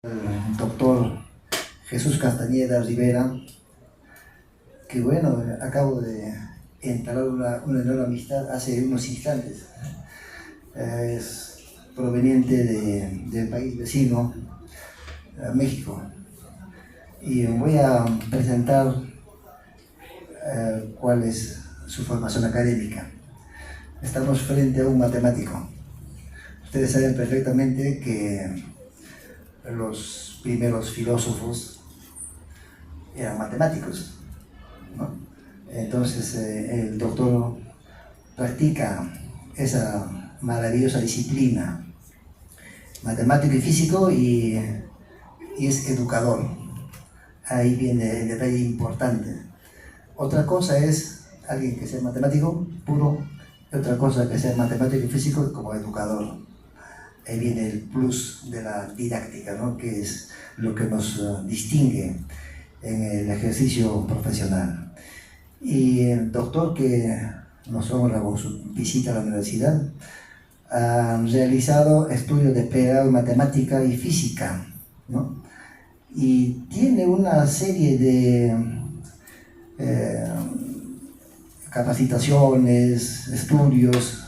El doctor Jesús Castañeda Rivera, que bueno, acabo de entablar una enorme amistad hace unos instantes. Es proveniente del país vecino, México, y voy a presentar cuál es su formación académica. Estamos frente a un matemático. Ustedes saben perfectamente que los primeros filósofos eran matemáticos, ¿no? Entonces el doctor practica esa maravillosa disciplina, matemático y físico, y es educador. Ahí viene el detalle importante. Otra cosa es alguien que sea matemático puro, y otra cosa que sea matemático y físico como educador. Ahí viene el plus de la didáctica, ¿no? Que es lo que nos distingue en el ejercicio profesional. Y el doctor, que nos honra con su visita a la universidad, ha realizado estudios de pregrado en matemática y física, ¿no? Y tiene una serie de capacitaciones, estudios,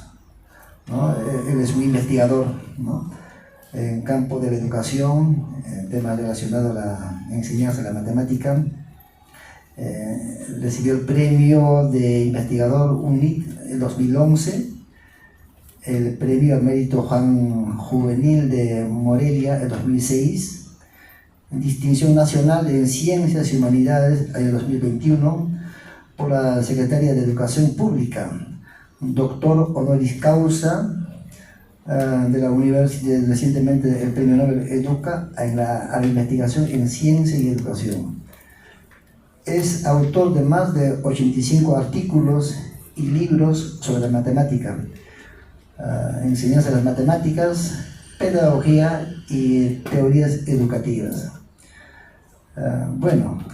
¿no? Él es un investigador, ¿no? En campo de la educación, en temas relacionados a la enseñanza de la matemática. Recibió el premio de investigador UNIT en 2011, el premio al mérito Juan Juvenil de Morelia en 2006, distinción nacional en Ciencias y Humanidades en el 2021 por la Secretaría de Educación Pública, doctor honoris causa de la universidad, recientemente el premio Nobel Educa a la investigación en ciencia y educación. Es autor de más de 85 artículos y libros sobre matemática, enseñanza de las matemáticas, pedagogía y teorías educativas. Bueno,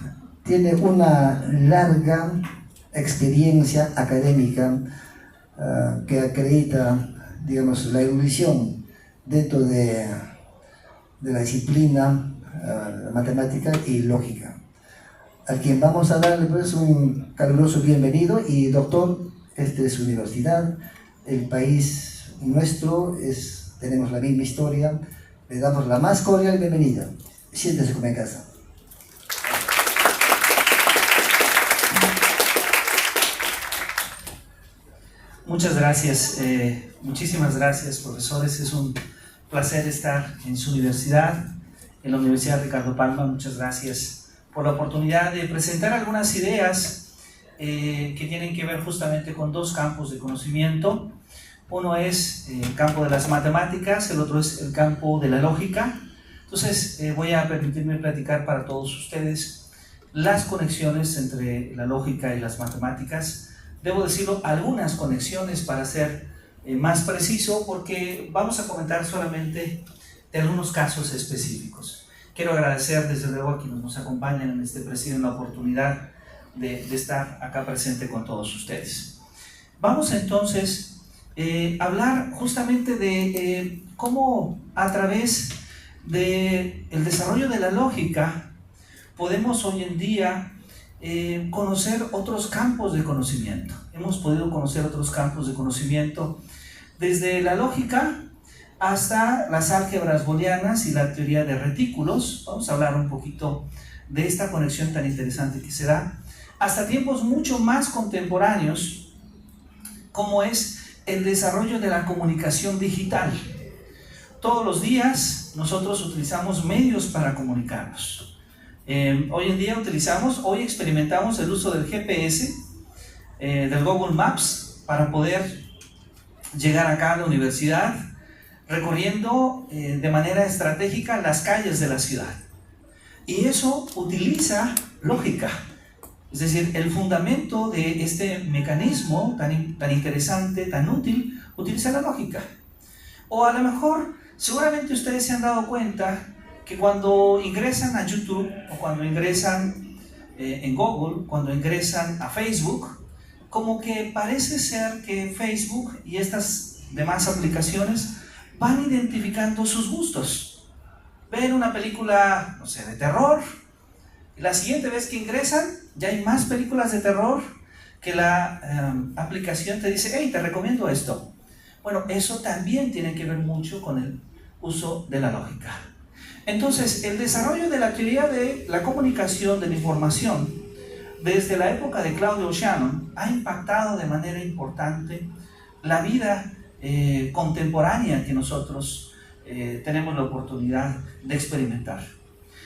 tiene una larga experiencia académica que acredita, digamos, la erudición dentro de la disciplina matemática y lógica, a quien vamos a darle pues un caluroso bienvenido. Y doctor, esta es su universidad, el país nuestro, tenemos la misma historia, le damos la más cordial bienvenida. Siéntese como en casa. Muchas gracias, muchísimas gracias, profesores. Es un placer estar en su universidad, en la Universidad Ricardo Palma. Muchas gracias por la oportunidad de presentar algunas ideas que tienen que ver justamente con dos campos de conocimiento. Uno es el campo de las matemáticas, el otro es el campo de la lógica. Entonces voy a permitirme platicar para todos ustedes las conexiones entre la lógica y las matemáticas. Debo decirlo, algunas conexiones para ser más preciso, porque vamos a comentar solamente de algunos casos específicos. Quiero agradecer desde luego a quienes nos acompañan en este presidio, en la oportunidad de estar acá presente con todos ustedes. Vamos entonces a hablar justamente de cómo a través del desarrollo de la lógica podemos hoy en día conocer otros campos de conocimiento. Hemos podido conocer otros campos de conocimiento desde la lógica hasta las álgebras booleanas y la teoría de retículos. Vamos a hablar un poquito de esta conexión tan interesante que se da hasta tiempos mucho más contemporáneos, como es el desarrollo de la comunicación digital. Todos los días nosotros utilizamos medios para comunicarnos. Hoy en día hoy experimentamos el uso del GPS, del Google Maps, para poder llegar acá a la universidad, recorriendo de manera estratégica las calles de la ciudad. Y eso utiliza lógica, es decir, el fundamento de este mecanismo tan interesante, tan útil, utiliza la lógica. O a lo mejor, seguramente ustedes se han dado cuenta que cuando ingresan a YouTube o cuando ingresan en Google, cuando ingresan a Facebook, como que parece ser que Facebook y estas demás aplicaciones van identificando sus gustos. ven una película, no sé, de terror, y la siguiente vez que ingresan ya hay más películas de terror que la aplicación te dice, hey, te recomiendo esto. Bueno, eso también tiene que ver mucho con el uso de la lógica. Entonces, el desarrollo de la teoría de la comunicación, de la información, desde la época de Claudio Shannon, ha impactado de manera importante la vida contemporánea que nosotros tenemos la oportunidad de experimentar.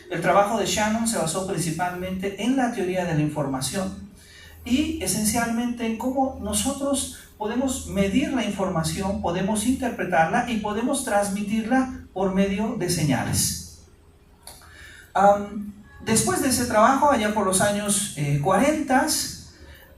El trabajo de Shannon se basó principalmente en la teoría de la información y esencialmente en cómo nosotros podemos medir la información, podemos interpretarla y podemos transmitirla por medio de señales. Después de ese trabajo, allá por los años 40,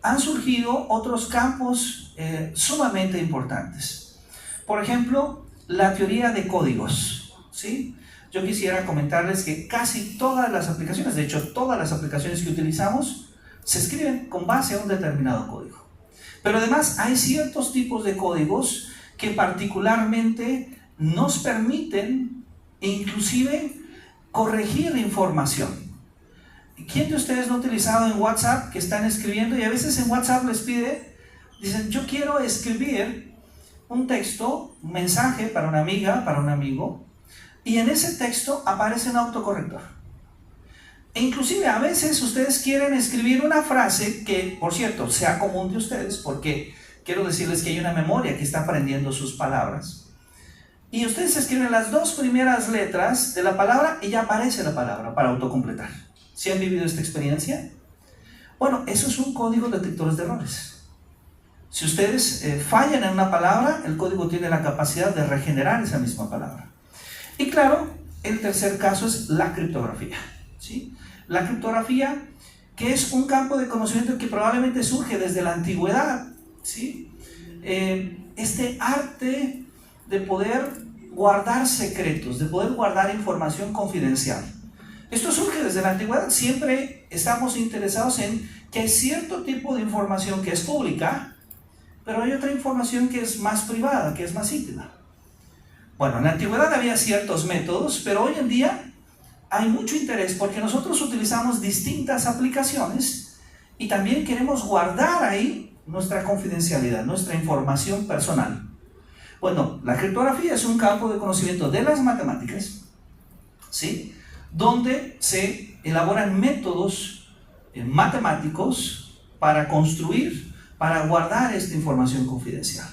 han surgido otros campos sumamente importantes. Por ejemplo, la teoría de códigos, ¿sí? Yo quisiera comentarles que casi todas las aplicaciones, de hecho todas las aplicaciones que utilizamos, se escriben con base a un determinado código. Pero además hay ciertos tipos de códigos que particularmente nos permiten inclusive corregir información. ¿Quién de ustedes no ha utilizado en WhatsApp que están escribiendo y a veces en WhatsApp les pide, dicen, yo quiero escribir un texto, un mensaje para una amiga, para un amigo, y en ese texto aparece un autocorrector? E inclusive a veces ustedes quieren escribir una frase que, por cierto, sea común de ustedes, porque quiero decirles que hay una memoria que está aprendiendo sus palabras. Y ustedes escriben las dos primeras letras de la palabra y ya aparece la palabra para autocompletar. ¿Sí han vivido esta experiencia? Bueno, eso es un código detector de errores. Si ustedes fallan en una palabra, el código tiene la capacidad de regenerar esa misma palabra. Y claro, el tercer caso es la criptografía, ¿sí? La criptografía, que es un campo de conocimiento que probablemente surge desde la antigüedad, ¿sí? Este arte de poder guardar secretos, de poder guardar información confidencial. Esto surge desde la antigüedad. Siempre estamos interesados en que hay cierto tipo de información que es pública, pero hay otra información que es más privada, que es más íntima. Bueno, en la antigüedad había ciertos métodos, pero hoy en día hay mucho interés porque nosotros utilizamos distintas aplicaciones y también queremos guardar ahí nuestra confidencialidad, nuestra información personal. Bueno, la criptografía es un campo de conocimiento de las matemáticas, ¿sí? Donde se elaboran métodos matemáticos para construir, para guardar esta información confidencial,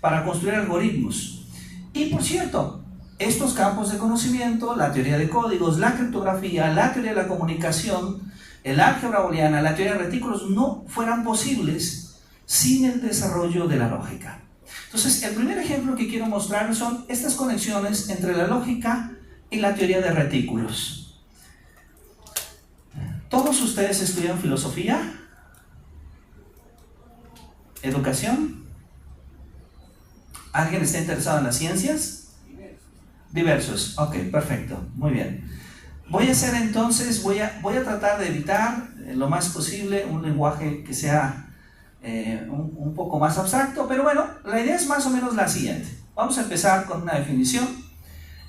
para construir algoritmos. Y por cierto, estos campos de conocimiento, la teoría de códigos, la criptografía, la teoría de la comunicación, el álgebra booleana, la teoría de retículos, no fueran posibles sin el desarrollo de la lógica. Entonces, el primer ejemplo que quiero mostrarles son estas conexiones entre la lógica y la teoría de retículos. ¿Todos ustedes estudian filosofía? ¿Educación? ¿Alguien está interesado en las ciencias? Diversos. Ok, perfecto. Muy bien. Voy a hacer entonces, voy a tratar de evitar lo más posible un lenguaje que sea un poco más abstracto, pero bueno, la idea es más o menos la siguiente. Vamos a empezar con una definición.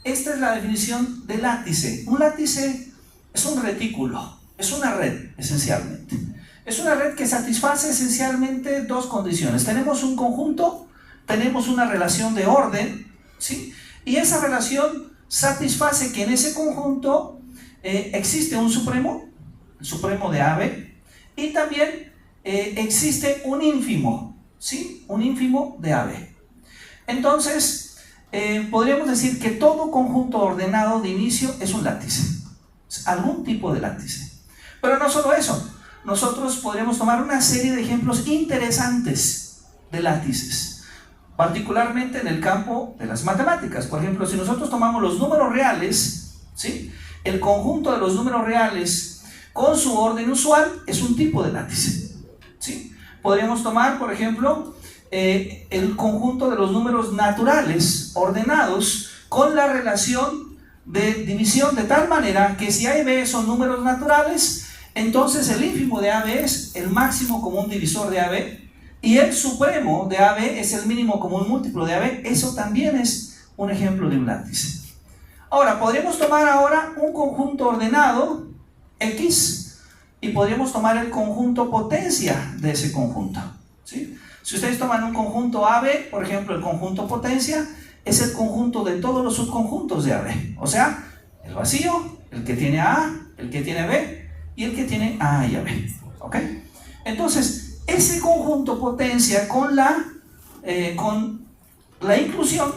Esta es la definición de látice. Un látice es un retículo, es una red esencialmente. Es una red que satisface esencialmente dos condiciones. Tenemos un conjunto, tenemos una relación de orden, ¿sí? Y esa relación satisface que en ese conjunto existe un supremo, el supremo de AB, y también existe un ínfimo, ¿sí? Un ínfimo de AB. Entonces, podríamos decir que todo conjunto ordenado de inicio es un látice, es algún tipo de látice. Pero no solo eso, nosotros podríamos tomar una serie de ejemplos interesantes de látices, particularmente en el campo de las matemáticas. Por ejemplo, si nosotros tomamos los números reales, ¿sí? El conjunto de los números reales con su orden usual es un tipo de látice, ¿sí? Podríamos tomar, por ejemplo, el conjunto de los números naturales ordenados con la relación de división de tal manera que si A y B son números naturales, entonces el ínfimo de AB es el máximo común divisor de AB y el supremo de AB es el mínimo común múltiplo de AB. Eso también es un ejemplo de un látice. Ahora, podríamos tomar ahora un conjunto ordenado, X, y podríamos tomar el conjunto potencia de ese conjunto, ¿sí? Si ustedes toman un conjunto AB, por ejemplo, el conjunto potencia es el conjunto de todos los subconjuntos de AB. O sea, el vacío, el que tiene A, el que tiene B y el que tiene A y AB. ¿Ok? Entonces, ese conjunto potencia con la inclusión,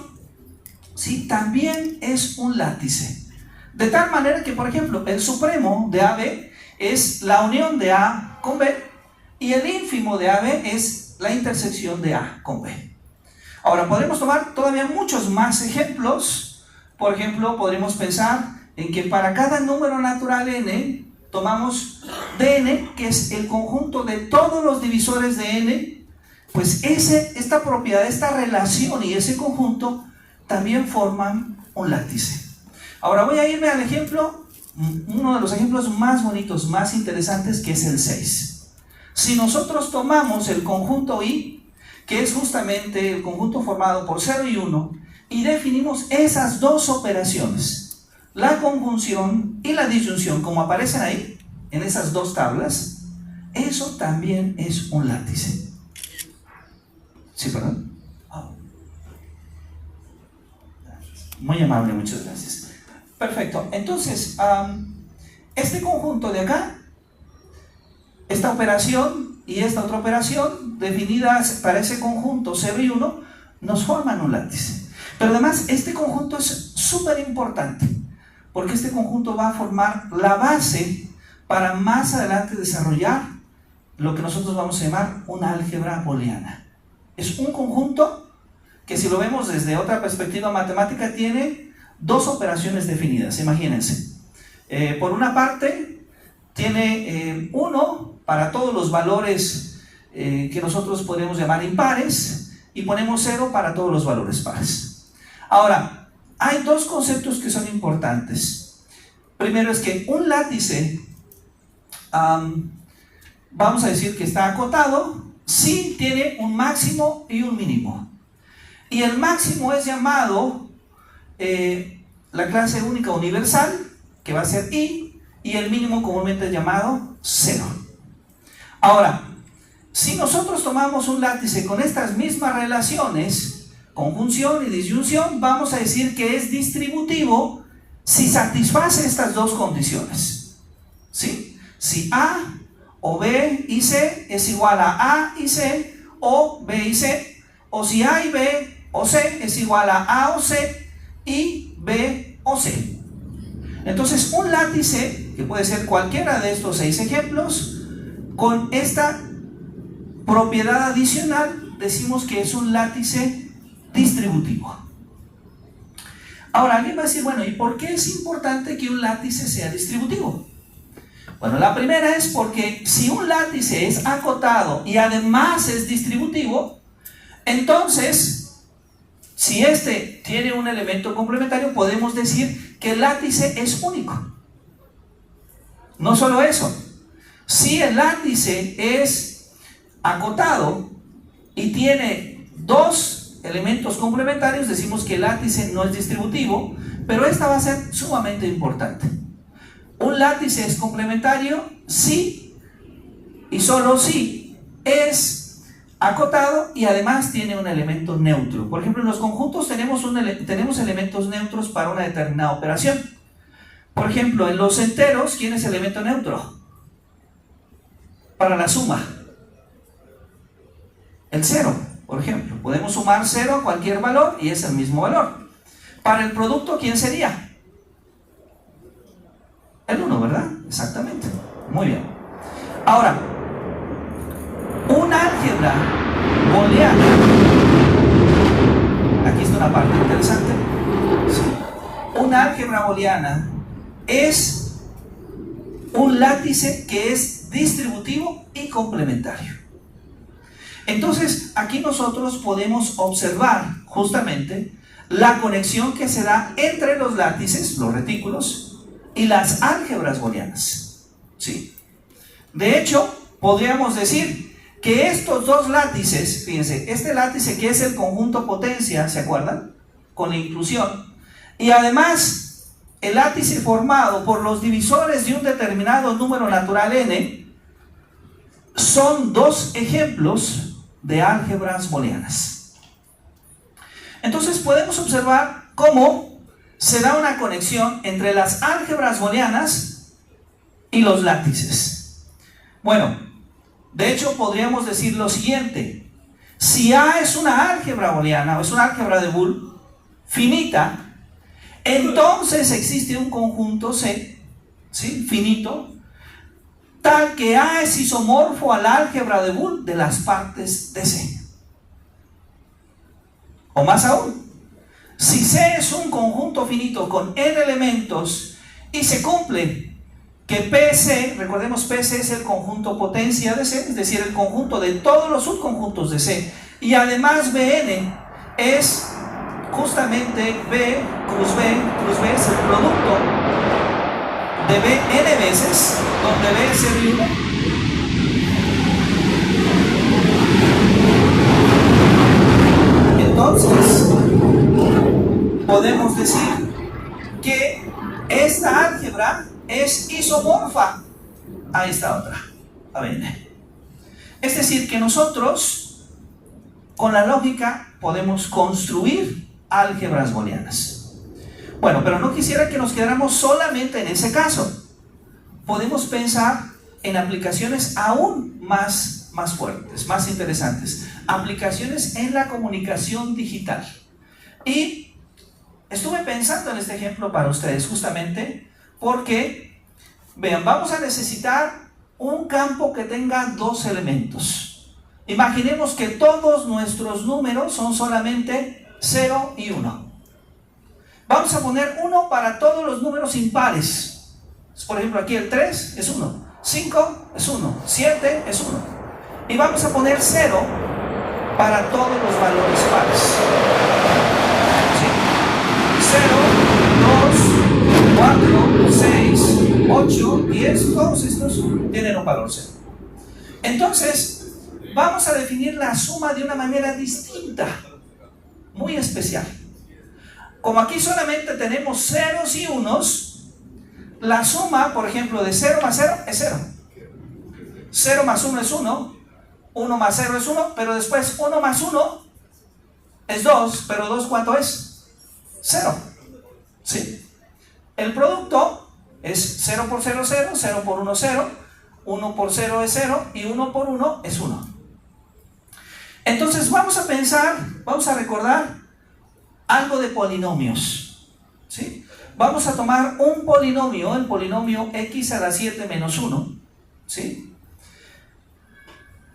¿sí? También es un látice. De tal manera que, por ejemplo, el supremo de AB es la unión de A con B y el ínfimo de AB es la intersección de A con B. Ahora, podremos tomar todavía muchos más ejemplos. Por ejemplo, podremos pensar en que para cada número natural n, tomamos Dn, que es el conjunto de todos los divisores de n, pues esta propiedad, esta relación y ese conjunto también forman un látice. Ahora voy a irme al ejemplo, uno de los ejemplos más bonitos, más interesantes, que es el 6. Si nosotros tomamos el conjunto I, que es justamente el conjunto formado por 0 y 1, y definimos esas dos operaciones, la conjunción y la disyunción, como aparecen ahí, en esas dos tablas, eso también es un látice. ¿Sí, perdón? Oh. Muy amable, muchas gracias. Perfecto, entonces, este conjunto de acá, esta operación y esta otra operación, definidas para ese conjunto 0 y 1, nos forman un látice. Pero además, este conjunto es súper importante, porque este conjunto va a formar la base para más adelante desarrollar lo que nosotros vamos a llamar una álgebra booleana. Es un conjunto que, si lo vemos desde otra perspectiva matemática, tiene dos operaciones definidas. Imagínense, por una parte tiene 1 para todos los valores que nosotros podemos llamar impares, y ponemos 0 para todos los valores pares. Ahora, hay dos conceptos que son importantes. Primero es que un látice, vamos a decir que está acotado si tiene un máximo y un mínimo. Y el máximo es llamado la clase única universal, que va a ser I, y el mínimo comúnmente es llamado 0. Ahora, si nosotros tomamos un látice con estas mismas relaciones, conjunción y disyunción, vamos a decir que es distributivo si satisface estas dos condiciones, ¿sí? Si A o B y C es igual a A y C, o B y C, o si A y B o C es igual a A o C y B o C. Entonces, un látice, que puede ser cualquiera de estos 6 ejemplos, con esta propiedad adicional, decimos que es un látice distributivo. Ahora, alguien va a decir, bueno, ¿y por qué es importante que un látice sea distributivo? Bueno, la primera es porque si un látice es acotado y además es distributivo, entonces, si este tiene un elemento complementario, podemos decir que el látice es único. No solo eso, si el látice es acotado y tiene dos elementos complementarios, decimos que el látice no es distributivo, pero esta va a ser sumamente importante. Un látice es complementario si y solo si es acotado y además tiene un elemento neutro. Por ejemplo, en los conjuntos tenemos elementos neutros para una determinada operación. Por ejemplo, en los enteros, ¿quién es el elemento neutro? Para la suma. El 0, por ejemplo. Podemos sumar 0 a cualquier valor y es el mismo valor. Para el producto, ¿quién sería? El 1, ¿verdad? Exactamente. Muy bien. Ahora, una álgebra booleana. Aquí está una parte interesante. Sí. Una álgebra booleana es un látice que es distributivo y complementario. Entonces, aquí nosotros podemos observar justamente la conexión que se da entre los látices, los retículos, y las álgebras booleanas. ¿Sí? De hecho, podríamos decir que estos dos látices, fíjense, este látice que es el conjunto potencia, ¿se acuerdan? Con la inclusión, y además el látice formado por los divisores de un determinado número natural n son dos ejemplos de álgebras booleanas. Entonces podemos observar cómo se da una conexión entre las álgebras booleanas y los látices. Bueno, de hecho podríamos decir lo siguiente: si A es una álgebra booleana o es una álgebra de Boole finita, entonces existe un conjunto C, ¿sí?, finito, tal que A es isomorfo al álgebra de Boole de las partes de C. O más aún, si C es un conjunto finito con n elementos y se cumple que PC, recordemos, PC es el conjunto potencia de C, es decir, el conjunto de todos los subconjuntos de C, y además Bn es justamente B cruz B es el producto de B n veces, donde B es el 1. Entonces podemos decir que esta álgebra es isomorfa a esta otra, a Bn. Es decir, que nosotros con la lógica podemos construir álgebras booleanas. Bueno, pero no quisiera que nos quedáramos solamente en ese caso. Podemos pensar en aplicaciones aún más fuertes, más interesantes. Aplicaciones en la comunicación digital. Y estuve pensando en este ejemplo para ustedes justamente porque, vean, vamos a necesitar un campo que tenga dos elementos. Imaginemos que todos nuestros números son solamente 0 y 1. Vamos a poner 1 para todos los números impares. Por ejemplo, aquí el 3 es 1, 5 es 1, 7 es 1. Y vamos a poner 0 para todos los valores pares. ¿Sí? 0, 2, 4, 6, 8, 10, todos estos tienen un valor 0. Entonces, vamos a definir la suma de una manera distinta, muy especial. Como aquí solamente tenemos ceros y unos, la suma, por ejemplo, de 0 más 0 es 0. 0 más 1 es 1, 1 más 0 es 1, pero después 1 más 1 es 2, pero 2 ¿cuánto es? 0. ¿Sí? El producto es 0 por 0, 0, 0 por 1, 0, 1 por 0 es 0 y 1 por 1 es 1. Entonces vamos a pensar, vamos a recordar algo de polinomios, ¿sí? Vamos a tomar un polinomio, el polinomio x a la 7 menos 1, ¿sí?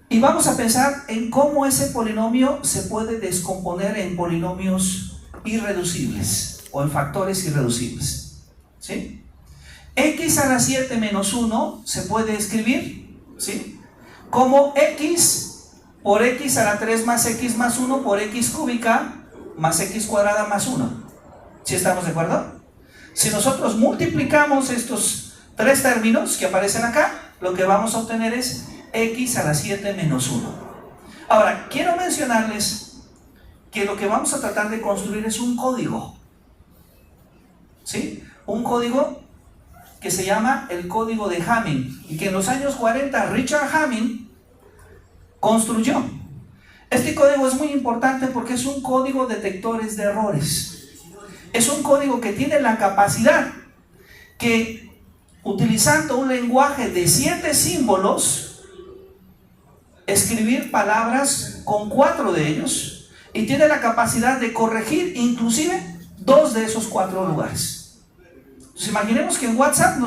Y vamos a pensar en cómo ese polinomio se puede descomponer en polinomios irreducibles o en factores irreducibles, ¿sí? X a la 7 menos 1 se puede escribir, ¿sí?, como x por x a la 3 más x más 1 por x cúbica más x cuadrada más 1. ¿Sí estamos de acuerdo? Si nosotros multiplicamos estos tres términos que aparecen acá, lo que vamos a obtener es x a la 7 menos 1. Ahora, quiero mencionarles que lo que vamos a tratar de construir es un código, ¿sí? Un código que se llama el código de Hamming y que en los años 40 Richard Hamming construyó. Este código es muy importante porque es un código detectores de errores. Es un código que tiene la capacidad que, utilizando un lenguaje de 7 símbolos, escribir palabras con 4 de ellos, y tiene la capacidad de corregir inclusive 2 de esos 4 lugares. Entonces, imaginemos que en WhatsApp,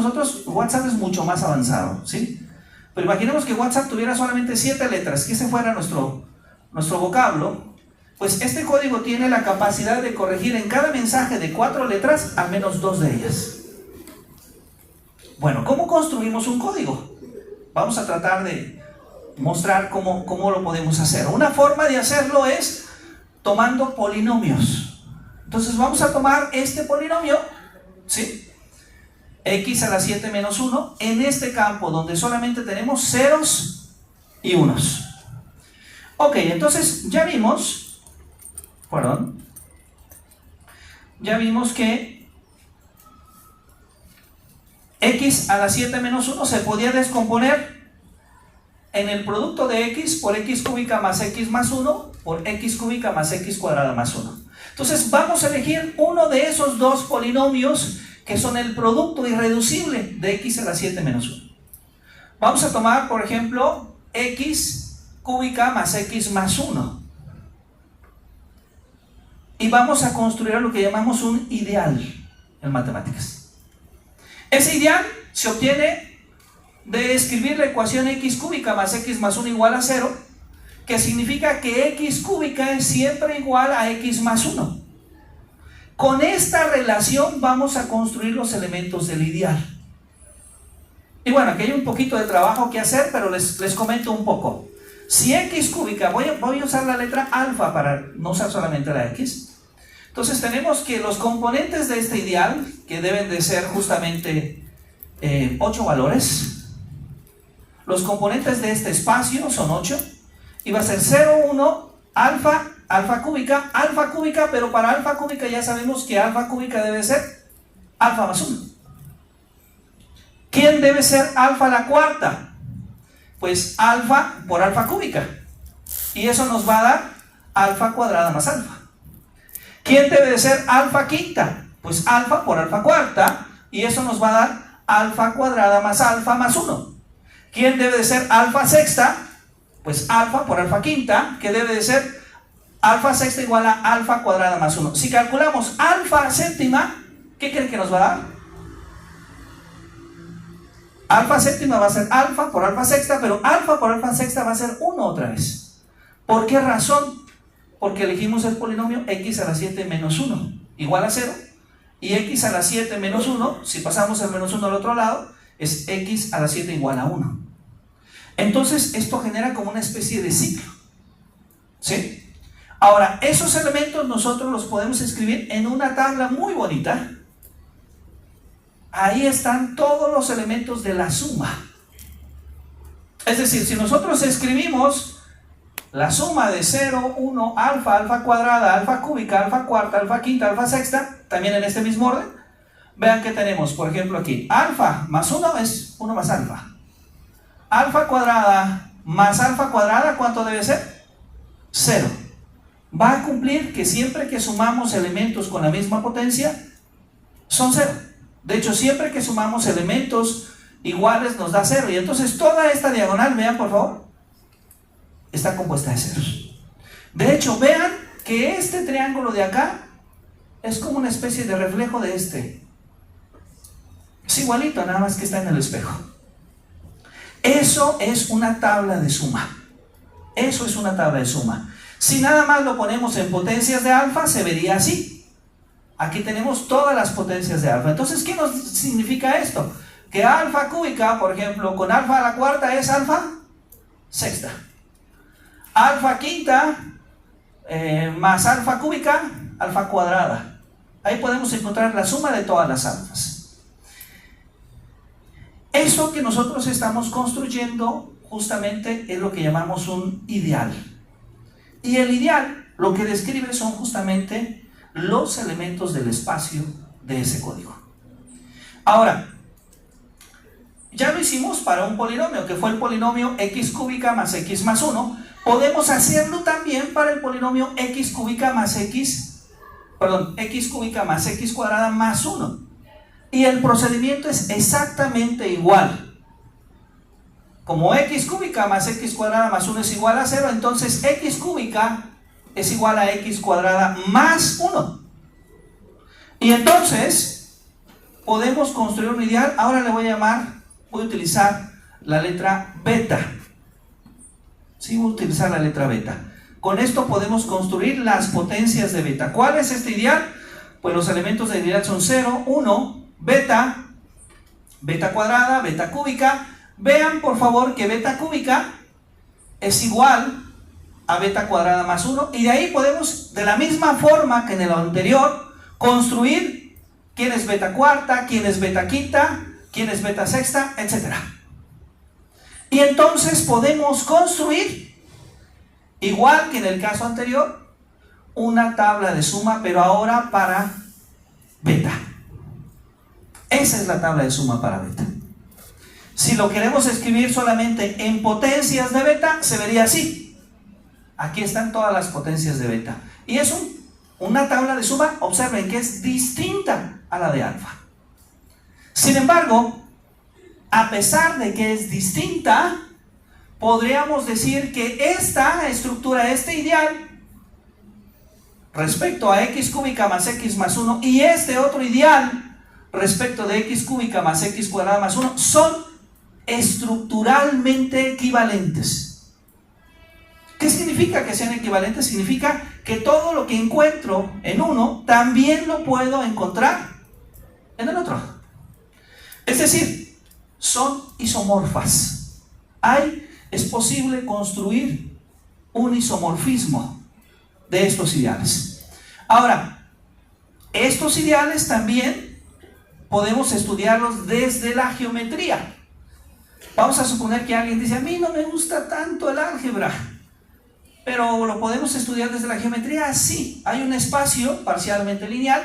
WhatsApp es mucho más avanzado, ¿sí? Pero imaginemos que WhatsApp tuviera solamente 7 letras, que ese fuera nuestro vocablo. Pues este código tiene la capacidad de corregir en cada mensaje de 4 letras al menos 2 de ellas. Bueno, ¿cómo construimos un código? Vamos a tratar de mostrar cómo lo podemos hacer. Una forma de hacerlo es tomando polinomios. Entonces vamos a tomar este polinomio, ¿sí?, x a la 7 menos 1, en este campo donde solamente tenemos ceros y unos. Ok, entonces ya vimos que X a la 7 menos 1 se podía descomponer en el producto de X por X cúbica más X más 1 por X cúbica más X cuadrada más 1. Entonces vamos a elegir uno de esos dos polinomios que son el producto irreducible de X a la 7 menos 1. Vamos a tomar, por ejemplo, X cúbica más X más 1. Y vamos a construir lo que llamamos un ideal en matemáticas. Ese ideal se obtiene de escribir la ecuación X cúbica más X más 1 igual a 0, que significa que X cúbica es siempre igual a X más 1. Con esta relación vamos a construir los elementos del ideal. Y bueno, aquí hay un poquito de trabajo que hacer, pero les comento un poco. Si X cúbica, voy a usar la letra alfa para no usar solamente la X. Entonces tenemos que los componentes de este ideal, que deben de ser justamente 8 valores, los componentes de este espacio son 8, y va a ser 0, 1, alfa cúbica, pero para alfa cúbica ya sabemos que alfa cúbica debe ser alfa más 1. ¿Quién debe ser alfa a la cuarta? Pues alfa por alfa cúbica, y eso nos va a dar alfa cuadrada más alfa. ¿Quién debe de ser alfa quinta? Pues alfa por alfa cuarta, y eso nos va a dar alfa cuadrada más alfa más 1. ¿Quién debe de ser alfa sexta? Pues alfa por alfa quinta, que debe de ser alfa sexta igual a alfa cuadrada más 1. Si calculamos alfa séptima, ¿qué creen que nos va a dar? Alfa séptima va a ser alfa por alfa sexta, pero alfa por alfa sexta va a ser 1 otra vez. ¿Por qué razón? Porque elegimos el polinomio X a la 7 menos 1 igual a 0, y X a la 7 menos 1, si pasamos el menos 1 al otro lado, es X a la 7 igual a 1. Entonces esto genera como una especie de ciclo, ¿sí? Ahora, esos elementos nosotros los podemos escribir en una tabla muy bonita. Ahí están todos los elementos de la suma. Es decir, si nosotros escribimos la suma de 0, 1, alfa cuadrada, alfa cúbica, alfa cuarta, alfa quinta, alfa sexta, también en este mismo orden, vean que tenemos, por ejemplo aquí, alfa más 1 es 1 más alfa. Alfa cuadrada más alfa cuadrada, ¿cuánto debe ser? 0. Va a cumplir que siempre que sumamos elementos con la misma potencia, son 0. De hecho, siempre que sumamos elementos iguales nos da 0. Y entonces toda esta diagonal, vean por favor, está compuesta de ceros. De hecho, vean que este triángulo de acá es como una especie de reflejo de este. Es igualito, nada más que está en el espejo. Eso es una tabla de suma. Eso es una tabla de suma. Si nada más lo ponemos en potencias de alfa, se vería así. Aquí tenemos todas las potencias de alfa. Entonces, ¿qué nos significa esto? Que alfa cúbica, por ejemplo, con alfa a la cuarta es alfa sexta. Alfa quinta más alfa cúbica, alfa cuadrada. Ahí podemos encontrar la suma de todas las alfas. Eso que nosotros estamos construyendo justamente es lo que llamamos un ideal. Y el ideal lo que describe son justamente los elementos del espacio de ese código. Ahora, ya lo hicimos para un polinomio, que fue el polinomio x cúbica más x más 1. Podemos hacerlo también para el polinomio x cúbica más x cúbica más x cuadrada más 1. Y el procedimiento es exactamente igual. Como x cúbica más x cuadrada más 1 es igual a 0, entonces x cúbica es igual a x cuadrada más 1. Y entonces podemos construir un ideal. Ahora le voy a utilizar la letra beta. Sí, voy a utilizar la letra beta. Con esto podemos construir las potencias de beta. ¿Cuál es este ideal? Pues los elementos del ideal son 0, 1, beta, beta cuadrada, beta cúbica. Vean por favor que beta cúbica es igual a beta cuadrada más 1, y de ahí podemos, de la misma forma que en el anterior, construir quién es beta cuarta, quién es beta quinta, quién es beta sexta, etc. Y entonces podemos construir, igual que en el caso anterior, una tabla de suma, pero ahora para beta. Esa es la tabla de suma para beta. Si lo queremos escribir solamente en potencias de beta, se vería así. Aquí están todas las potencias de beta. Y es una tabla de suma, observen que es distinta a la de alfa. Sin embargo, a pesar de que es distinta, podríamos decir que esta estructura, este ideal, respecto a x cúbica más x más 1, y este otro ideal, respecto de x cúbica más x cuadrada más 1, son estructuralmente equivalentes. ¿Qué significa que sean equivalentes? Significa que todo lo que encuentro en uno, también lo puedo encontrar en el otro. Es decir, son isomorfas. Es posible construir un isomorfismo de estos ideales. Ahora, estos ideales también podemos estudiarlos desde la geometría. Vamos a suponer que alguien dice, a mí no me gusta tanto el álgebra, pero lo podemos estudiar desde la geometría. Sí, hay un espacio parcialmente lineal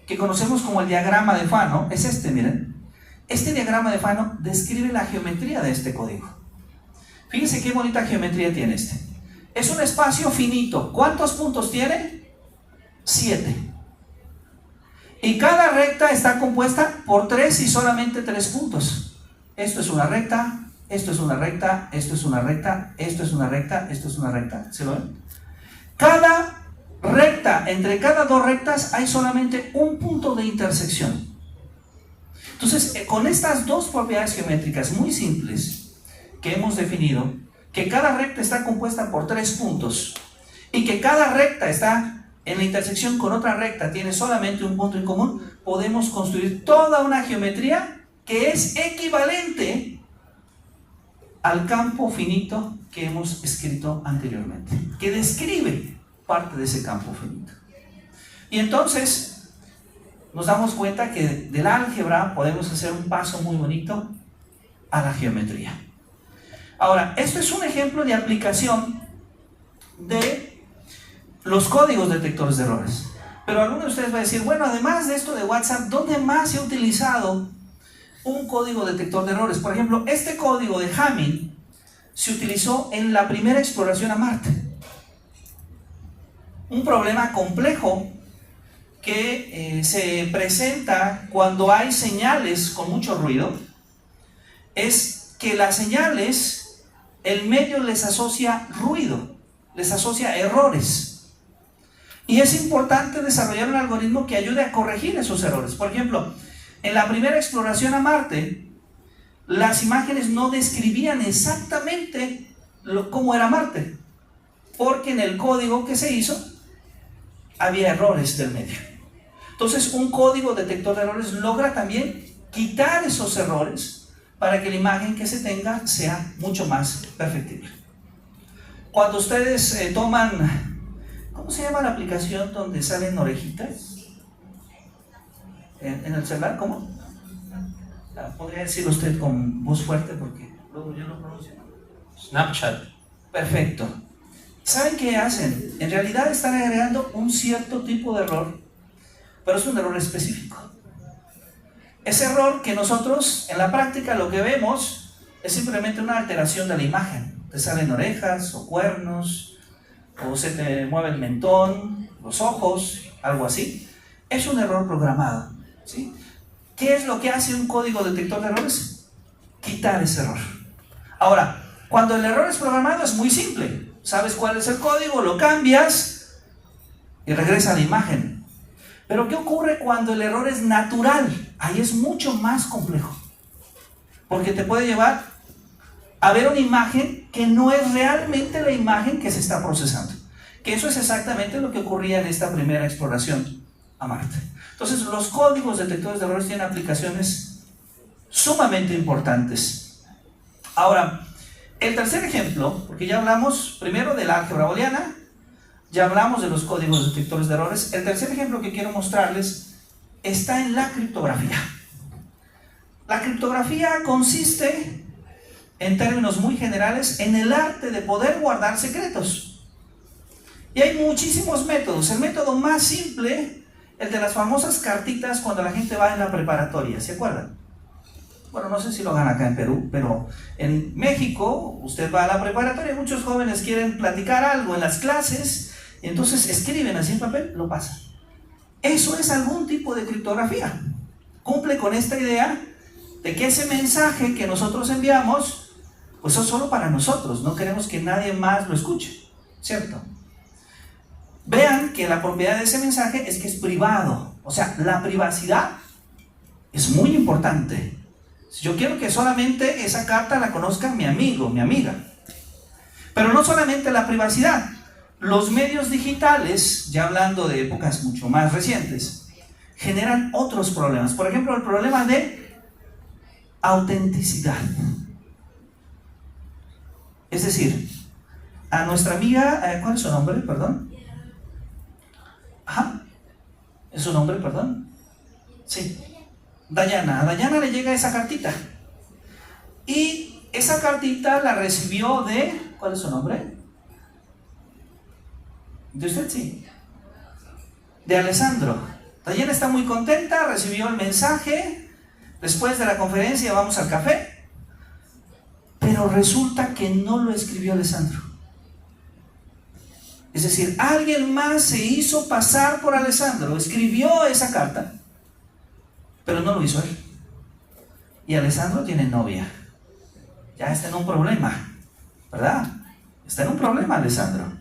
que conocemos como el diagrama de Fano. Es este, miren. Este diagrama de Fano describe la geometría de este código. Fíjense qué bonita geometría tiene este. Es un espacio finito. ¿Cuántos puntos tiene? 7. Y cada recta está compuesta por 3 y solamente 3 puntos. Esto es una recta, esto es una recta, esto es una recta, esto es una recta, esto es una recta. ¿Se lo ven? Cada recta, entre cada dos rectas hay solamente un punto de intersección. Entonces, con estas dos propiedades geométricas muy simples que hemos definido, que cada recta está compuesta por 3 puntos y que cada recta está en la intersección con otra recta, tiene solamente un punto en común, podemos construir toda una geometría que es equivalente al campo finito que hemos escrito anteriormente, que describe parte de ese campo finito. Y entonces nos damos cuenta que del álgebra podemos hacer un paso muy bonito a la geometría. Ahora, esto es un ejemplo de aplicación de los códigos detectores de errores. Pero alguno de ustedes va a decir, bueno, además de esto de WhatsApp, ¿dónde más se ha utilizado un código detector de errores? Por ejemplo, este código de Hamming se utilizó en la primera exploración a Marte. Un problema complejo que se presenta cuando hay señales con mucho ruido es que las señales, el medio les asocia ruido, les asocia errores. Y es importante desarrollar un algoritmo que ayude a corregir esos errores. Por ejemplo, en la primera exploración a Marte, las imágenes no describían exactamente cómo era Marte, porque en el código que se hizo había errores del medio. Entonces, un código detector de errores logra también quitar esos errores para que la imagen que se tenga sea mucho más perfectible. Cuando ustedes toman, ¿cómo se llama la aplicación donde salen orejitas? ¿En el celular? ¿Cómo? ¿Podría decirlo usted con voz fuerte? Porque luego yo lo pronuncio. Snapchat. Perfecto. ¿Saben qué hacen? En realidad están agregando un cierto tipo de error, pero es un error específico. Ese error que nosotros en la práctica lo que vemos es simplemente una alteración de la imagen. Te salen orejas o cuernos, o se te mueve el mentón, los ojos, algo así. Es un error programado, ¿sí? ¿Qué es lo que hace un código detector de errores? Quitar ese error. Ahora, cuando el error es programado es muy simple. Sabes cuál es el código, lo cambias y regresa a la imagen. Pero ¿qué ocurre cuando el error es natural? Ahí es mucho más complejo, porque te puede llevar a ver una imagen que no es realmente la imagen que se está procesando. Que eso es exactamente lo que ocurría en esta primera exploración a Marte. Entonces, los códigos detectores de errores tienen aplicaciones sumamente importantes. Ahora, el tercer ejemplo, porque ya hablamos primero de la álgebra booleana, ya hablamos de los códigos detectores de errores. El tercer ejemplo que quiero mostrarles está en la criptografía. La criptografía consiste, en términos muy generales, en el arte de poder guardar secretos. Y hay muchísimos métodos. El método más simple El de las famosas cartitas cuando la gente va en la preparatoria, ¿se acuerdan? Bueno, no sé si lo hagan acá en Perú, pero en México usted va a la preparatoria, muchos jóvenes quieren platicar algo en las clases, y entonces escriben así en papel, lo pasan. Eso es algún tipo de criptografía. Cumple con esta idea de que ese mensaje que nosotros enviamos, pues es solo para nosotros, no queremos que nadie más lo escuche, ¿cierto? Vean que la propiedad de ese mensaje es que es privado, o sea, la privacidad es muy importante. Yo quiero que solamente esa carta la conozca mi amigo, mi amiga. Pero no solamente la privacidad, los medios digitales, ya hablando de épocas mucho más recientes, generan otros problemas. Por ejemplo, el problema de autenticidad. Es decir, a nuestra amiga, ¿cuál es su nombre? Perdón. Ajá. ¿Es su nombre? Perdón. Sí. Dayana. A Dayana le llega esa cartita. Y esa cartita la recibió de... ¿Cuál es su nombre? ¿De usted? Sí. De Alessandro. Dayana está muy contenta, recibió el mensaje. Después de la conferencia vamos al café. Pero resulta que no lo escribió Alessandro. Es decir, alguien más se hizo pasar por Alessandro, escribió esa carta, pero no lo hizo él. Y Alessandro tiene novia. Ya está en un problema, ¿verdad? Está en un problema Alessandro.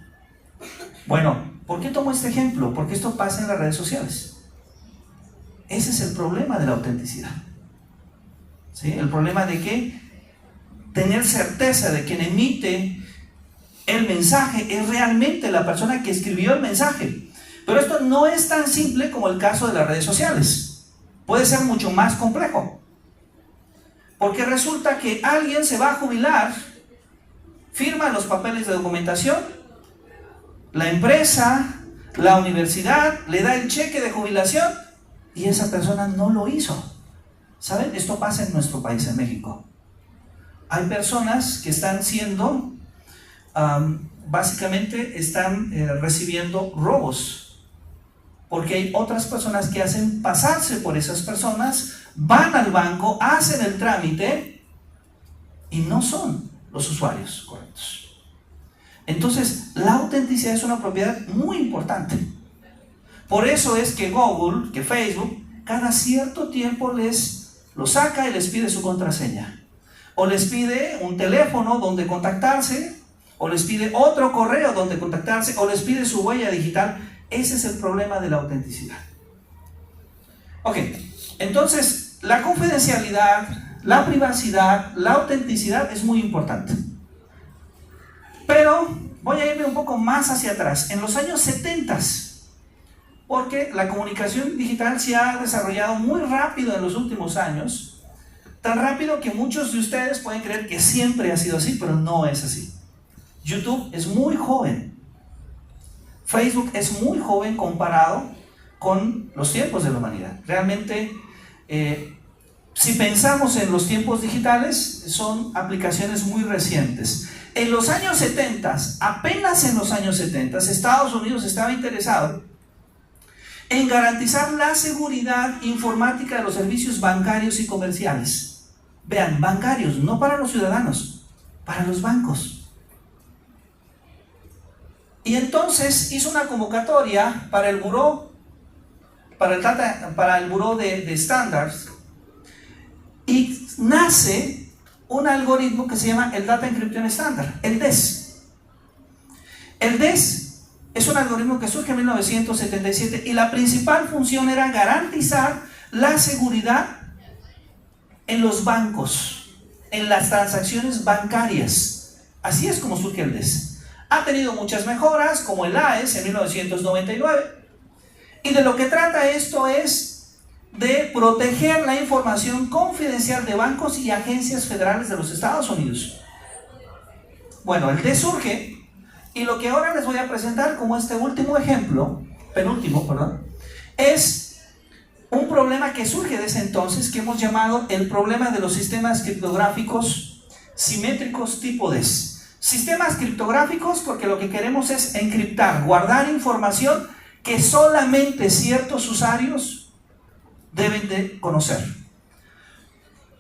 Bueno, ¿por qué tomo este ejemplo? Porque esto pasa en las redes sociales. Ese es el problema de la autenticidad. ¿Sí? El problema de que tener certeza de quien emite el mensaje es realmente la persona que escribió el mensaje. Pero esto no es tan simple como el caso de las redes sociales. Puede ser mucho más complejo. Porque resulta que alguien se va a jubilar, firma los papeles de documentación, la empresa, la universidad, le da el cheque de jubilación y esa persona no lo hizo. ¿Saben? Esto pasa en nuestro país, en México. Hay personas que están siendo... básicamente están recibiendo robos, porque hay otras personas que hacen pasarse por esas personas, van al banco, hacen el trámite y no son los usuarios correctos. Entonces, la autenticidad es una propiedad muy importante. Por eso es que Google, que Facebook, cada cierto tiempo lo saca y les pide su contraseña, o les pide un teléfono donde contactarse, o les pide otro correo donde contactarse, o les pide su huella digital. Ese es el problema de la autenticidad. Ok, entonces la confidencialidad, la privacidad, la autenticidad es muy importante. Pero voy a irme un poco más hacia atrás, en los años 70, porque la comunicación digital se ha desarrollado muy rápido en los últimos años, tan rápido que muchos de ustedes pueden creer que siempre ha sido así, pero no es así. YouTube es muy joven. Facebook es muy joven comparado con los tiempos de la humanidad. Realmente, si pensamos en los tiempos digitales, son aplicaciones muy recientes. En los años 70, apenas en los años 70, Estados Unidos estaba interesado en garantizar la seguridad informática de los servicios bancarios y comerciales. Vean, bancarios, no para los ciudadanos, para los bancos. Y entonces hizo una convocatoria para el buró, para el buró de estándares, y nace un algoritmo que se llama el Data Encryption Standard, el DES. El DES es un algoritmo que surge en 1977 y la principal función era garantizar la seguridad en los bancos, en las transacciones bancarias. Así es como surge el DES. Ha tenido muchas mejoras, como el AES en 1999. Y de lo que trata esto es de proteger la información confidencial de bancos y agencias federales de los Estados Unidos. Bueno, el DES surge, y lo que ahora les voy a presentar como este último ejemplo, penúltimo, perdón, es un problema que surge de ese entonces, que hemos llamado el problema de los sistemas criptográficos simétricos tipo DES. Sistemas criptográficos porque lo que queremos es encriptar, guardar información que solamente ciertos usuarios deben de conocer.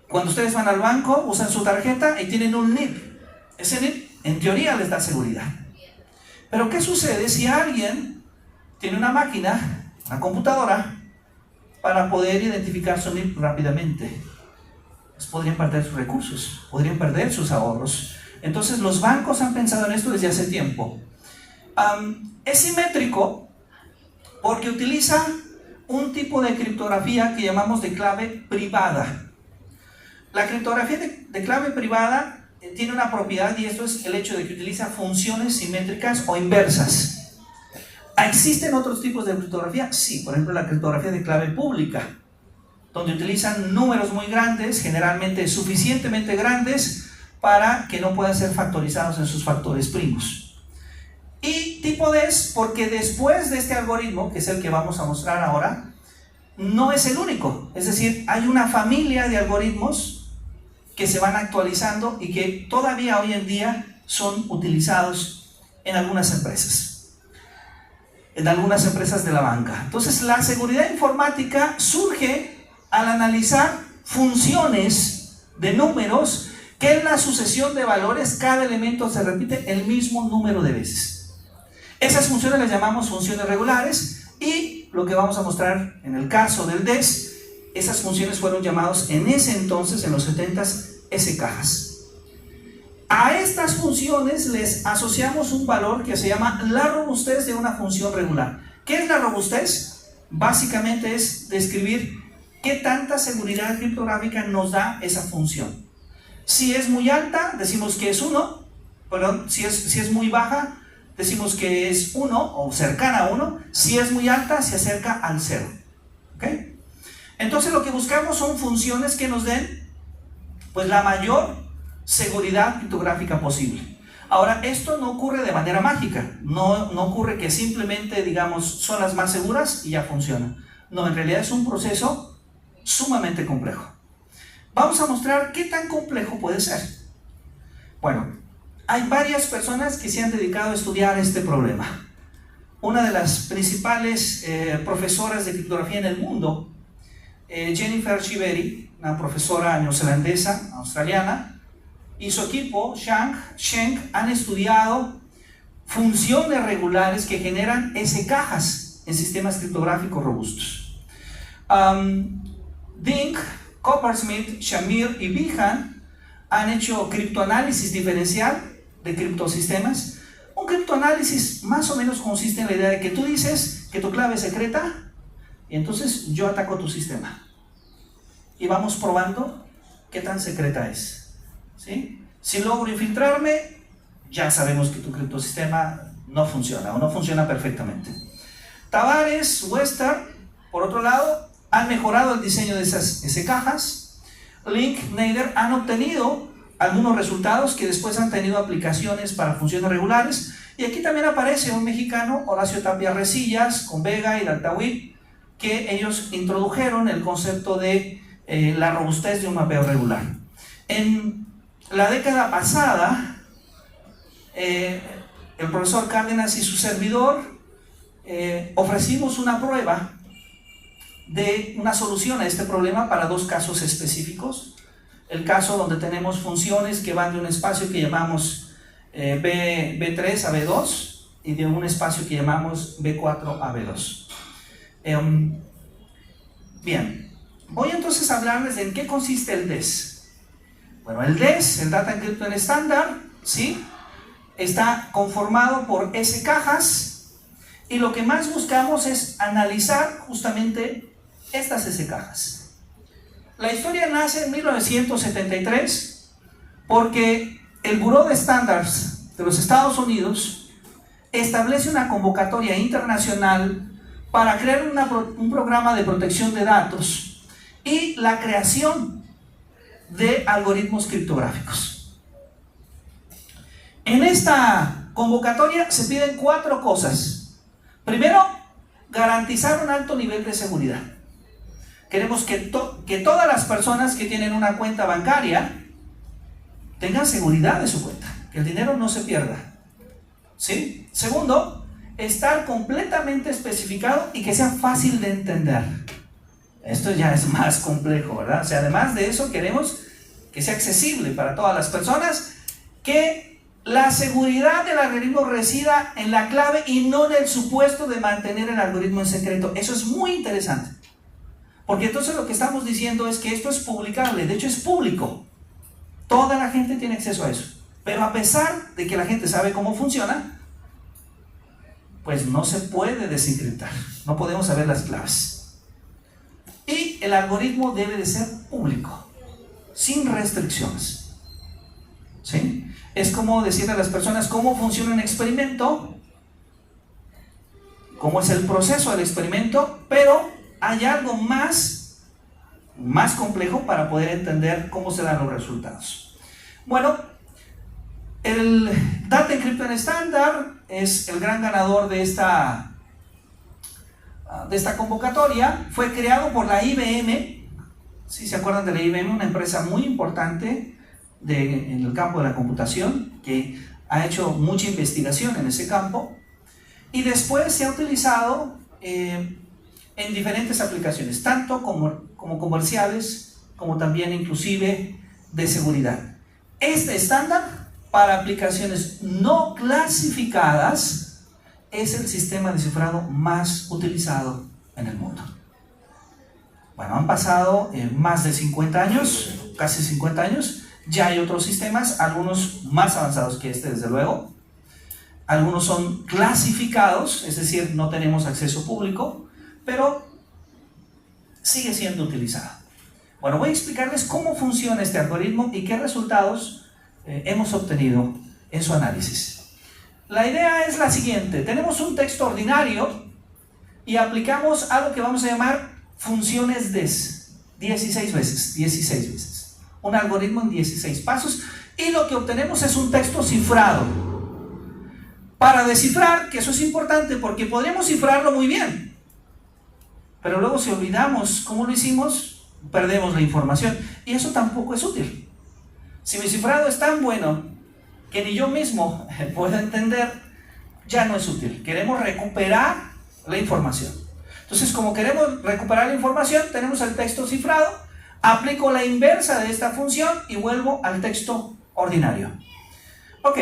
Cuando ustedes van al banco, usan su tarjeta y tienen un NIP. Ese NIP, en teoría, les da seguridad. Pero ¿qué sucede si alguien tiene una máquina, una computadora, para poder identificar su NIP rápidamente? Pues podrían perder sus recursos, podrían perder sus ahorros. Entonces los bancos han pensado en esto desde hace tiempo. Es simétrico porque utiliza un tipo de criptografía que llamamos de clave privada. La criptografía de clave privada tiene una propiedad, y esto es el hecho de que utiliza funciones simétricas o inversas. ¿Existen otros tipos de criptografía? Sí, por ejemplo la criptografía de clave pública, donde utilizan números muy grandes, generalmente suficientemente grandes para que no puedan ser factorizados en sus factores primos. Y tipo DES, porque después de este algoritmo, que es el que vamos a mostrar ahora, no es el único. Es decir, hay una familia de algoritmos que se van actualizando y que todavía hoy en día son utilizados en algunas empresas de la banca. Entonces la seguridad informática surge al analizar funciones de números que en la sucesión de valores cada elemento se repite el mismo número de veces. Esas funciones las llamamos funciones regulares, y lo que vamos a mostrar en el caso del DES, esas funciones fueron llamados en ese entonces, en los 70s, S-cajas. A estas funciones les asociamos un valor que se llama la robustez de una función regular. ¿Qué es la robustez? Básicamente es describir qué tanta seguridad criptográfica nos da esa función. Si es muy alta, decimos que es 1, perdón, si es muy baja, decimos que es 1 o cercana a 1, si es muy alta, se acerca al 0. ¿Okay? Entonces lo que buscamos son funciones que nos den pues la mayor seguridad criptográfica posible. Ahora, esto no ocurre de manera mágica, no ocurre que simplemente digamos son las más seguras y ya funciona. No, en realidad es un proceso sumamente complejo. Vamos a mostrar qué tan complejo puede ser. Bueno, hay varias personas que se han dedicado a estudiar este problema. Una de las principales profesoras de criptografía en el mundo, Jennifer Chiveri, una profesora neozelandesa, australiana, y su equipo, Schenk, han estudiado funciones regulares que generan S-cajas en sistemas criptográficos robustos. Dink, Coppersmith, Shamir y Bihan han hecho criptoanálisis diferencial de criptosistemas. Un criptoanálisis más o menos consiste en la idea de que tú dices que tu clave es secreta y entonces yo ataco tu sistema y vamos probando qué tan secreta es, ¿sí? Si logro infiltrarme, ya sabemos que tu criptosistema no funciona o no funciona perfectamente. Tavares, Wester, por otro lado, han mejorado el diseño de esas S-cajas. Link, Nader han obtenido algunos resultados que después han tenido aplicaciones para funciones regulares. Y aquí también aparece un mexicano, Horacio Tapia Resillas, con Vega y Daltawit, que ellos introdujeron el concepto de la robustez de un mapeo regular. En la década pasada, el profesor Cárdenas y su servidor ofrecimos una prueba de una solución a este problema para dos casos específicos. El caso donde tenemos funciones que van de un espacio que llamamos B3 a B2 y de un espacio que llamamos B4 a B2. Bien, voy entonces a hablarles de en qué consiste el DES. Bueno, el DES, el Data Encryption Standard, ¿sí?, está conformado por S-cajas y lo que más buscamos es analizar justamente estas S-cajas. La historia nace en 1973 porque el Bureau de Standards de los Estados Unidos establece una convocatoria internacional para crear un programa de protección de datos y la creación de algoritmos criptográficos. En esta convocatoria se piden 4 cosas. Primero, garantizar un alto nivel de seguridad. Queremos que todas las personas que tienen una cuenta bancaria tengan seguridad de su cuenta, que el dinero no se pierda, ¿sí? Segundo, estar completamente especificado y que sea fácil de entender. Esto ya es más complejo, ¿verdad? O sea, además de eso queremos que sea accesible para todas las personas, que la seguridad del algoritmo resida en la clave y no en el supuesto de mantener el algoritmo en secreto. Eso es muy interesante, porque entonces lo que estamos diciendo es que esto es publicable, de hecho es público. Toda la gente tiene acceso a eso, pero a pesar de que la gente sabe cómo funciona, pues no se puede desencriptar, no podemos saber las claves. Y el algoritmo debe de ser público, sin restricciones. ¿Sí? Es como decirle a las personas cómo funciona un experimento, cómo es el proceso del experimento, pero hay algo más complejo para poder entender cómo se dan los resultados. Bueno, el Data Encryption Standard es el gran ganador de esta convocatoria. Fue creado por la IBM. ¿Sí se acuerdan de la IBM? Una empresa muy importante en el campo de la computación, que ha hecho mucha investigación en ese campo, y después se ha utilizado en diferentes aplicaciones, tanto como comerciales, como también inclusive de seguridad. Este estándar para aplicaciones no clasificadas es el sistema de cifrado más utilizado en el mundo. Bueno, han pasado más de 50 años, casi 50 años. Ya hay otros sistemas, algunos más avanzados que este, desde luego. Algunos son clasificados, es decir, no tenemos acceso público, pero sigue siendo utilizado. Bueno, voy a explicarles cómo funciona este algoritmo y qué resultados hemos obtenido en su análisis. La idea es la siguiente: tenemos un texto ordinario y aplicamos algo que vamos a llamar funciones DES, 16 veces. Un algoritmo en 16 pasos, y lo que obtenemos es un texto cifrado. Para descifrar, que eso es importante porque podríamos cifrarlo muy bien, pero luego si olvidamos cómo lo hicimos, perdemos la información, y eso tampoco es útil. Si mi cifrado es tan bueno que ni yo mismo puedo entender, ya no es útil. Queremos recuperar la información. Entonces, como queremos recuperar la información, tenemos el texto cifrado, aplico la inversa de esta función y vuelvo al texto ordinario. Ok,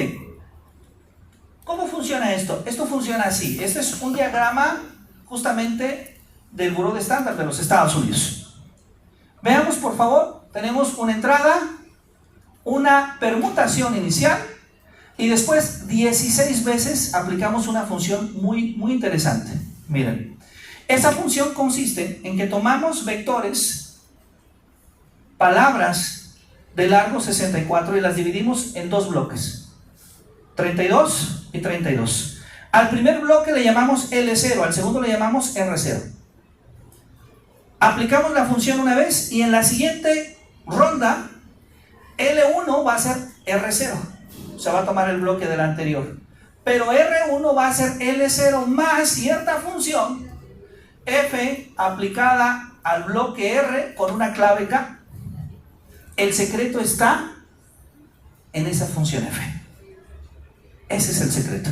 ¿cómo funciona esto? Esto funciona así. Este es un diagrama justamente del Buró de Estándar de los Estados Unidos. Veamos, por favor. Tenemos una entrada, una permutación inicial, y después 16 veces aplicamos una función muy interesante. Miren, esa función consiste en que tomamos vectores, palabras de largo 64, y las dividimos en dos bloques, 32 y 32. Al primer bloque le llamamos L0, al segundo le llamamos R0. Aplicamos la función una vez y en la siguiente ronda L1 va a ser R0, o sea, va a tomar el bloque del anterior, pero R1 va a ser L0 más cierta función F aplicada al bloque R con una clave K. El secreto está en esa función F. Ese es el secreto.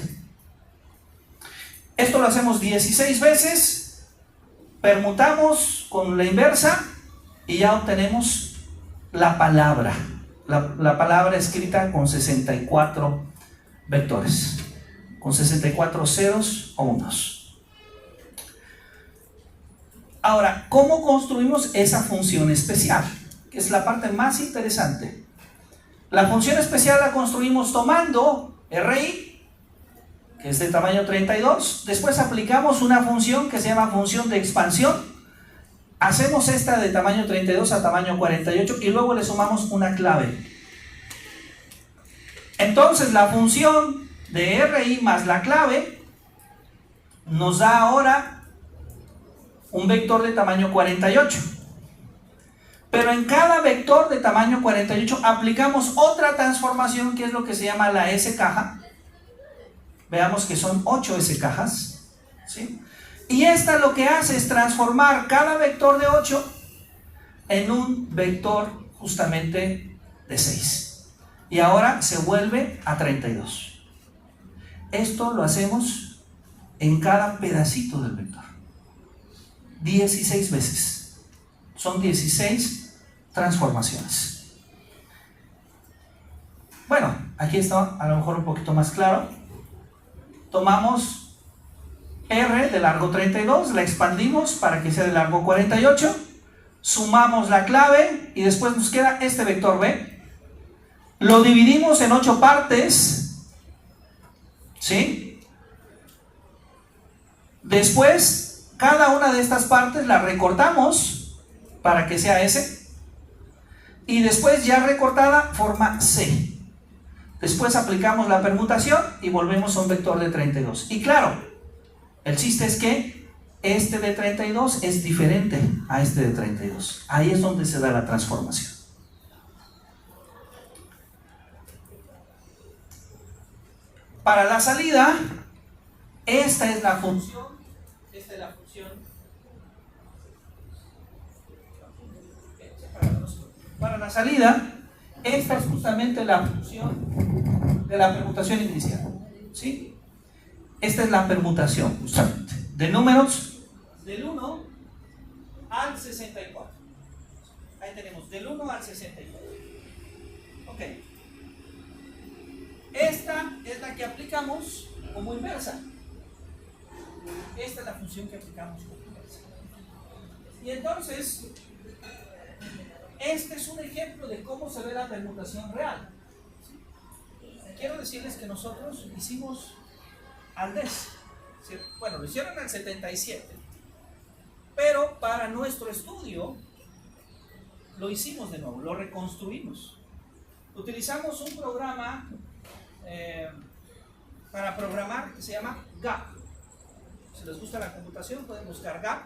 Esto lo hacemos 16 veces, permutamos con la inversa y ya obtenemos la palabra. La palabra escrita con 64 vectores, con 64 ceros o unos. Ahora, ¿cómo construimos esa función especial? Que es la parte más interesante. La función especial la construimos tomando RI, que es de tamaño 32. Después aplicamos una función que se llama función de expansión. Hacemos esta de tamaño 32 a tamaño 48 y luego le sumamos una clave. Entonces la función de RI más la clave nos da ahora un vector de tamaño 48. Pero en cada vector de tamaño 48 aplicamos otra transformación, que es lo que se llama la S-caja. Veamos que son 8 S-cajas, ¿sí? Y esta lo que hace es transformar cada vector de 8 en un vector justamente de 6. Y ahora se vuelve a 32. Esto lo hacemos en cada pedacito del vector. 16 veces. Son 16 transformaciones. Bueno, aquí está a lo mejor un poquito más claro. Tomamos R de largo 32, la expandimos para que sea de largo 48, sumamos la clave y después nos queda este vector B. Lo dividimos en 8 partes, ¿sí? Después, cada una de estas partes la recortamos para que sea S. Y después, ya recortada, forma C. Después aplicamos la permutación y volvemos a un vector de 32. Y claro, el chiste es que este de 32 es diferente a este de 32. Ahí es donde se da la transformación. Para la salida, esta es la función. Esta es la función. Para la salida, esta es justamente la función de la permutación inicial, ¿sí? Esta es la permutación, justamente, de números del 1 al 64. Ahí tenemos, del 1 al 64. Ok. Esta es la que aplicamos como inversa. Esta es la función que aplicamos como inversa. Y entonces, este es un ejemplo de cómo se ve la permutación real. Quiero decirles que nosotros hicimos al DES. Bueno, lo hicieron al 77. Pero para nuestro estudio lo hicimos de nuevo, lo reconstruimos. Utilizamos un programa para programar que se llama GAP. Si les gusta la computación pueden buscar GAP.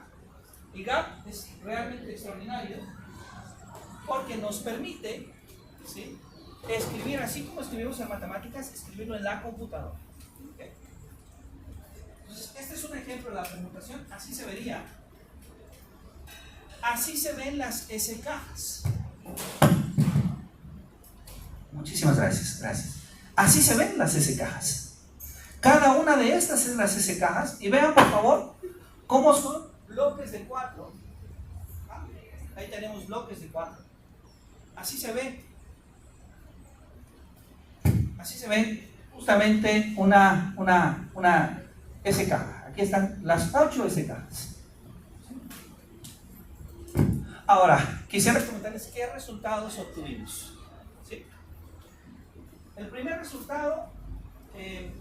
Y GAP es realmente extraordinario porque nos permite, ¿sí?, escribir así como escribimos en matemáticas, escribirlo en la computadora. ¿Okay? Entonces, este es un ejemplo de la permutación. Así se vería. Así se ven las S cajas. Muchísimas gracias. Así se ven las S cajas. Cada una de estas es las S cajas. Y vean, por favor, cómo son bloques de 4. Ahí tenemos bloques de 4. Así se ve. Así se ve justamente una S caja. Aquí están las 8 S cajas. Ahora, quisiera comentarles qué resultados obtuvimos. ¿Sí? El primer resultado,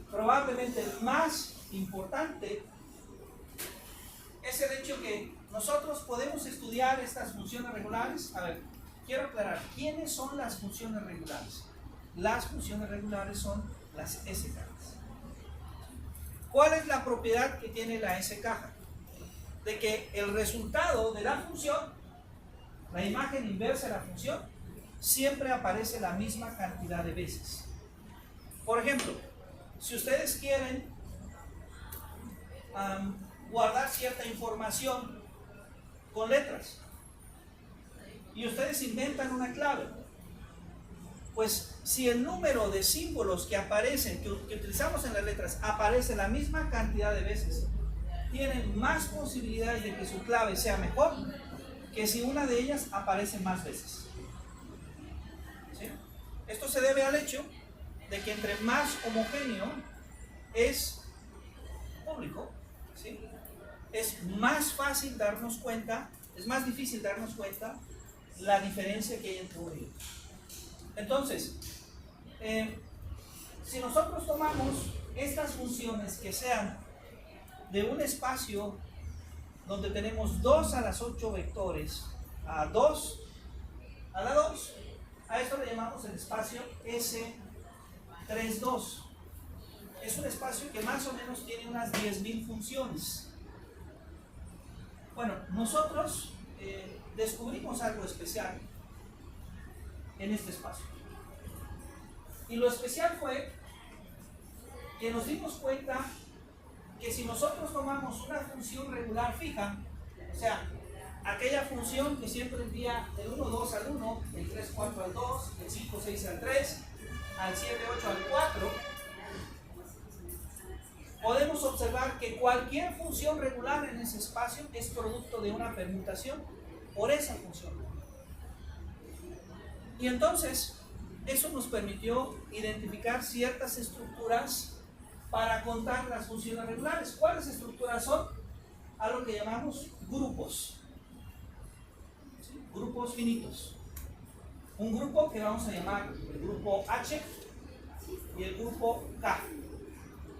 probablemente el más importante, es el hecho que nosotros podemos estudiar estas funciones regulares. A ver, quiero aclarar, ¿quiénes son las funciones regulares? Las funciones regulares son las S cajas. ¿Cuál es la propiedad que tiene la S caja? De que el resultado de la función, la imagen inversa de la función, siempre aparece la misma cantidad de veces. Por ejemplo, si ustedes quieren guardar cierta información con letras y ustedes inventan una clave, pues si el número de símbolos que aparecen, que utilizamos en las letras, aparece la misma cantidad de veces, tienen más posibilidades de que su clave sea mejor que si una de ellas aparece más veces. ¿Sí? Esto se debe al hecho de que entre más homogéneo es público, ¿sí?, es más fácil darnos cuenta, es más difícil darnos cuenta la diferencia que hay entre uno y otro. Entonces, si nosotros tomamos estas funciones que sean de un espacio donde tenemos 2 a las 8 vectores, a 2 a la 2, a esto le llamamos el espacio S32. Es un espacio que más o menos tiene unas 10.000 funciones. Bueno, nosotros descubrimos algo especial en este espacio. Y lo especial fue que nos dimos cuenta que si nosotros tomamos una función regular fija, o sea, aquella función que siempre envía del 1, 2 al 1, del 3, 4 al 2, del 5, 6 al 3, al 7, 8 al 4, podemos podemos observar que cualquier función regular en ese espacio es producto de una permutación por esa función. Y entonces, eso nos permitió identificar ciertas estructuras para contar las funciones regulares. ¿Cuáles estructuras son? Algo que llamamos grupos. ¿Sí? Grupos finitos. Un grupo que vamos a llamar el grupo H y el grupo K.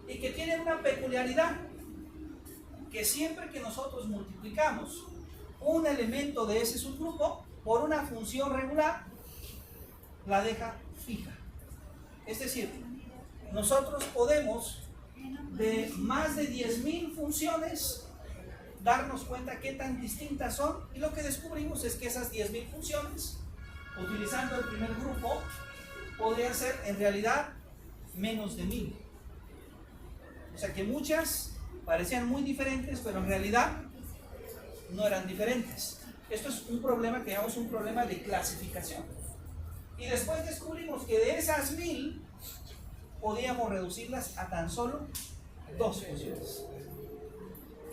Y que tienen una peculiaridad, que siempre que nosotros multiplicamos un elemento de ese subgrupo por una función regular, la deja fija. Es decir, nosotros podemos de más de 10.000 funciones darnos cuenta qué tan distintas son, y lo que descubrimos es que esas 10.000 funciones, utilizando el primer grupo, podrían ser en realidad menos de 1.000. O sea que muchas parecían muy diferentes, pero en realidad no eran diferentes. Esto es un problema que llamamos un problema de clasificación. Y después descubrimos que de esas 1.000 podíamos reducirlas a tan solo 2 funciones.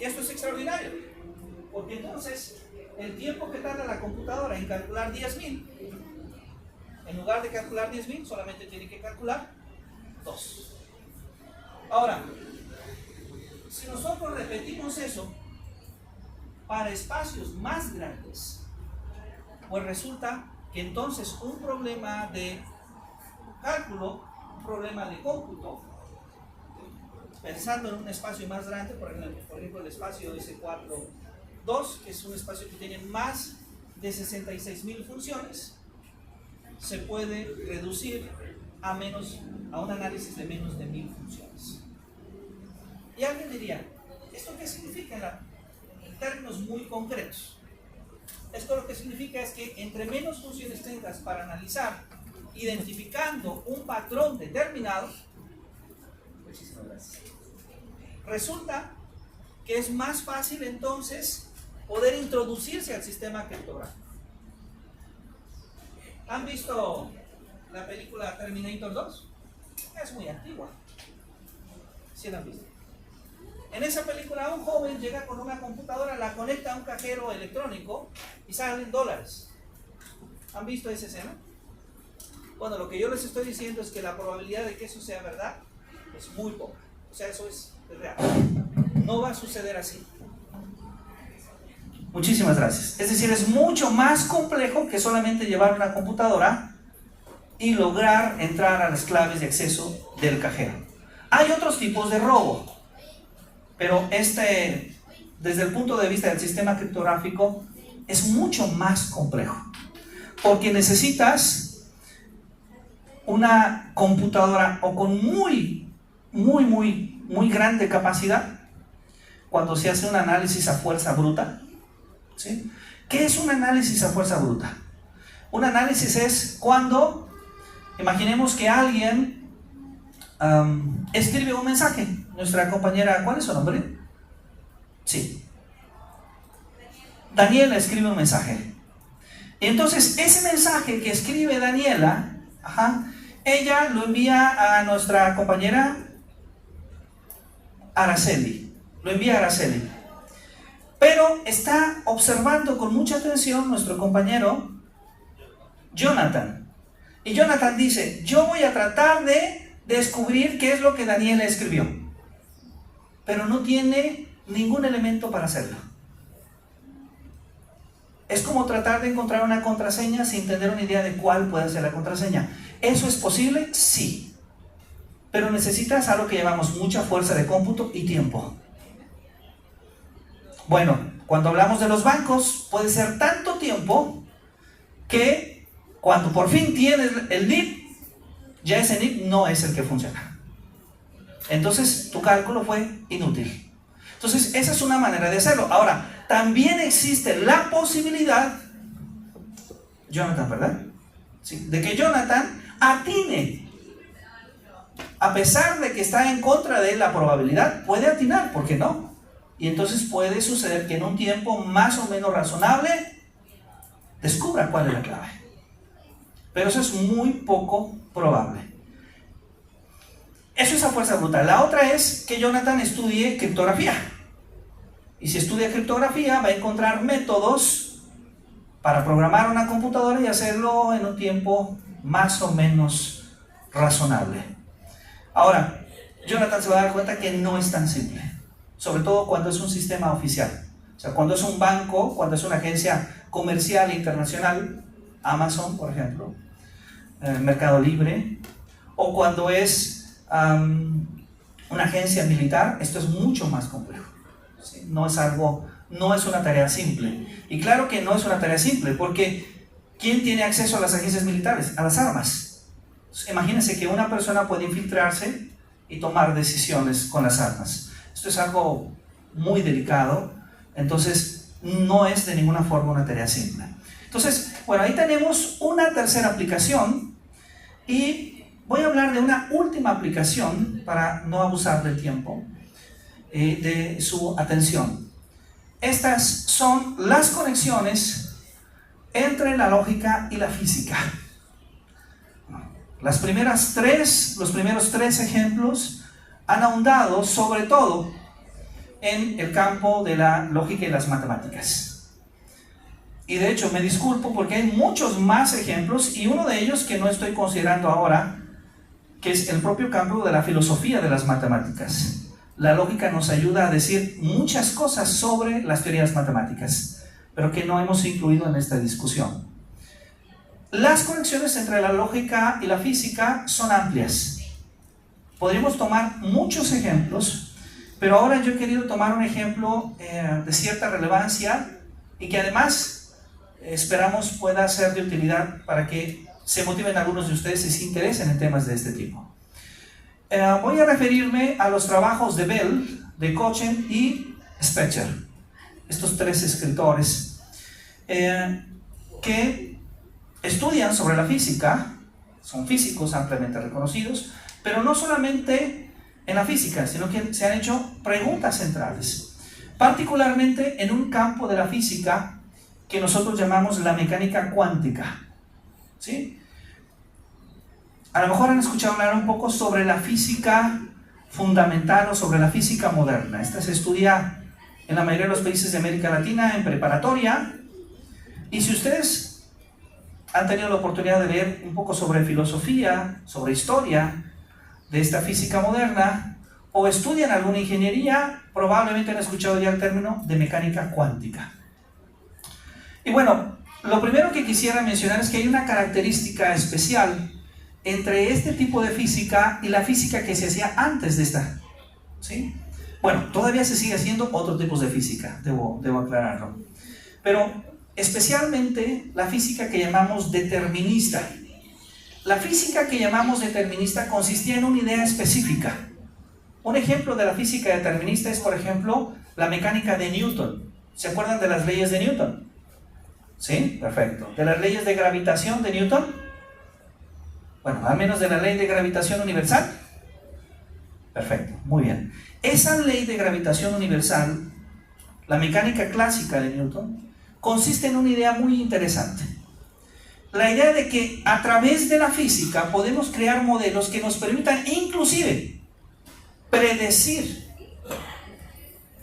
Y esto es extraordinario, porque entonces el tiempo que tarda la computadora en calcular 10.000, en lugar de calcular 10.000, solamente tiene que calcular 2. Ahora, si nosotros repetimos eso para espacios más grandes, pues resulta que entonces un problema de cálculo, un problema de cómputo, pensando en un espacio más grande, por ejemplo el espacio S4-2, que es un espacio que tiene más de 66.000 funciones, se puede reducir a un análisis de menos de 1.000 funciones. Y alguien diría, ¿esto qué significa en términos muy concretos? Esto lo que significa es que entre menos funciones tengas para analizar, identificando un patrón determinado, muchísimas gracias, resulta que es más fácil entonces poder introducirse al sistema criptográfico. ¿Han visto la película Terminator 2? Es muy antigua. ¿Sí la han visto? En esa película un joven llega con una computadora, la conecta a un cajero electrónico y salen dólares. ¿Han visto esa escena? Bueno, lo que yo les estoy diciendo es que la probabilidad de que eso sea verdad es muy poca. O sea, eso es real. No va a suceder así. Muchísimas gracias. Es decir, es mucho más complejo que solamente llevar una computadora y lograr entrar a las claves de acceso del cajero. Hay otros tipos de robo, pero desde el punto de vista del sistema criptográfico, es mucho más complejo, porque necesitas una computadora o con muy grande capacidad cuando se hace un análisis a fuerza bruta. ¿Sí? ¿Qué es un análisis a fuerza bruta? Un análisis es cuando, imaginemos que alguien escribe un mensaje. Nuestra compañera, ¿cuál es su nombre? Sí. Daniela escribe un mensaje. Entonces, ese mensaje que escribe Daniela, ella lo envía a nuestra compañera Araceli. Lo envía a Araceli. Pero está observando con mucha atención nuestro compañero Jonathan. Y Jonathan dice, yo voy a tratar de descubrir qué es lo que Daniela escribió. Pero no tiene ningún elemento para hacerlo. Es como tratar de encontrar una contraseña sin tener una idea de cuál puede ser la contraseña. ¿Eso es posible? Sí. Pero necesitas algo que llamamos mucha fuerza de cómputo y tiempo. Bueno, cuando hablamos de los bancos, puede ser tanto tiempo que cuando por fin tienes el NIP, ya ese NIP no es el que funciona. Entonces, tu cálculo fue inútil. Entonces, esa es una manera de hacerlo. Ahora, también existe la posibilidad, Jonathan, ¿verdad? Sí, de que Jonathan atine. A pesar de que está en contra de la probabilidad, puede atinar, ¿por qué no? Y entonces puede suceder que en un tiempo más o menos razonable descubra cuál es la clave. Pero eso es muy poco probable. Eso es a fuerza bruta. La otra es que Jonathan estudie criptografía. Y si estudia criptografía, va a encontrar métodos para programar una computadora y hacerlo en un tiempo más o menos razonable. Ahora, Jonathan se va a dar cuenta que no es tan simple, sobre todo cuando es un sistema oficial. O sea, cuando es un banco, cuando es una agencia comercial e internacional, Amazon, por ejemplo, Mercado Libre, o cuando es una agencia militar, esto es mucho más complejo. ¿Sí? No es una tarea simple. Y claro que no es una tarea simple, porque ¿quién tiene acceso a las agencias militares? A las armas. Imagínense que una persona puede infiltrarse y tomar decisiones con las armas. Esto es algo muy delicado, entonces no es de ninguna forma una tarea simple. Entonces, bueno, ahí tenemos una tercera aplicación y voy a hablar de una última aplicación para no abusar del tiempo, de su atención. Estas son las conexiones entre la lógica y la física. Los primeros tres ejemplos han ahondado sobre todo en el campo de la lógica y las matemáticas. Y de hecho me disculpo porque hay muchos más ejemplos y uno de ellos que no estoy considerando ahora, que es el propio campo de la filosofía de las matemáticas. La lógica nos ayuda a decir muchas cosas sobre las teorías matemáticas, pero que no hemos incluido en esta discusión. Las conexiones entre la lógica y la física son amplias. Podríamos tomar muchos ejemplos, pero ahora yo he querido tomar un ejemplo de cierta relevancia y que además esperamos pueda ser de utilidad para que se motiven algunos de ustedes y se interesen en temas de este tipo. Voy a referirme a los trabajos de Bell, de Kochen y Specher, estos tres escritores que estudian sobre la física, son físicos ampliamente reconocidos, pero no solamente en la física, sino que se han hecho preguntas centrales, particularmente en un campo de la física que nosotros llamamos la mecánica cuántica. ¿Sí? A lo mejor han escuchado hablar un poco sobre la física fundamental o sobre la física moderna. Esta se estudia en la mayoría de los países de América Latina en preparatoria. Y si ustedes han tenido la oportunidad de leer un poco sobre filosofía, sobre historia de esta física moderna, o estudian alguna ingeniería, probablemente han escuchado ya el término de mecánica cuántica. Y bueno, lo primero que quisiera mencionar es que hay una característica especial entre este tipo de física y la física que se hacía antes de esta. ¿Sí? Bueno, todavía se sigue haciendo otros tipos de física, debo aclararlo. Pero especialmente la física que llamamos determinista. La física que llamamos determinista consistía en una idea específica. Un ejemplo de la física determinista es, por ejemplo, la mecánica de Newton. ¿Se acuerdan de las leyes de Newton? ¿Sí? Perfecto. ¿De las leyes de gravitación de Newton? Bueno, al menos de la ley de gravitación universal. Perfecto, muy bien. Esa ley de gravitación universal, la mecánica clásica de Newton, consiste en una idea muy interesante. La idea de que a través de la física podemos crear modelos que nos permitan inclusive predecir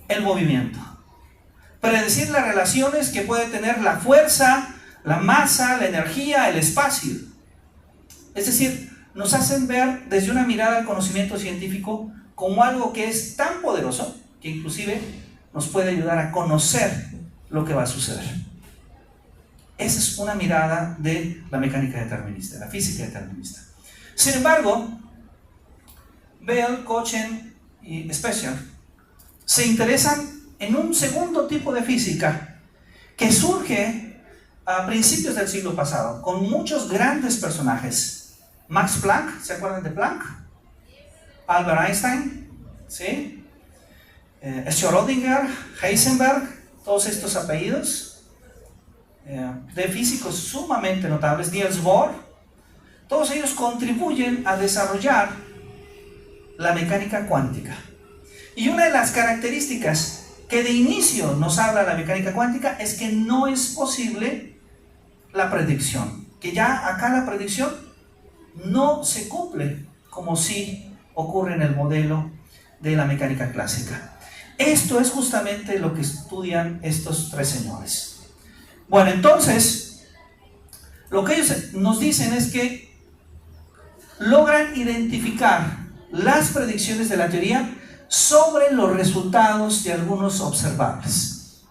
el movimiento, predecir las relaciones que puede tener la fuerza, la masa, la energía, el espacio. Es decir, nos hacen ver desde una mirada al conocimiento científico como algo que es tan poderoso que inclusive nos puede ayudar a conocer lo que va a suceder. Esa es una mirada de la mecánica determinista, la física determinista. Sin embargo, Bell, Kochen y Specher se interesan en un segundo tipo de física que surge a principios del siglo pasado, con muchos grandes personajes. Max Planck, ¿se acuerdan de Planck? Albert Einstein, ¿sí? Schrödinger, Heisenberg, todos estos apellidos de físicos sumamente notables, Niels Bohr, todos ellos contribuyen a desarrollar la mecánica cuántica. Y una de las características que de inicio nos habla la mecánica cuántica es que no es posible la predicción, que ya acá la predicción no se cumple como sí ocurre en el modelo de la mecánica clásica. Esto es justamente lo que estudian estos tres señores. Bueno, entonces, lo que ellos nos dicen es que logran identificar las predicciones de la teoría sobre los resultados de algunos observables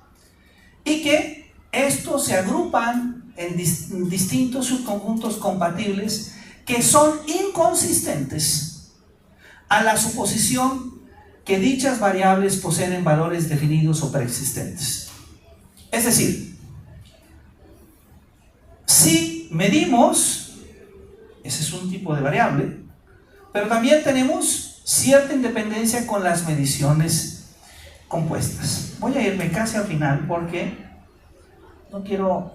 y que estos se agrupan en distintos subconjuntos compatibles que son inconsistentes a la suposición que dichas variables poseen valores definidos o preexistentes. Es decir, si medimos, ese es un tipo de variable, pero también tenemos cierta independencia con las mediciones compuestas. Voy a irme casi al final porque no quiero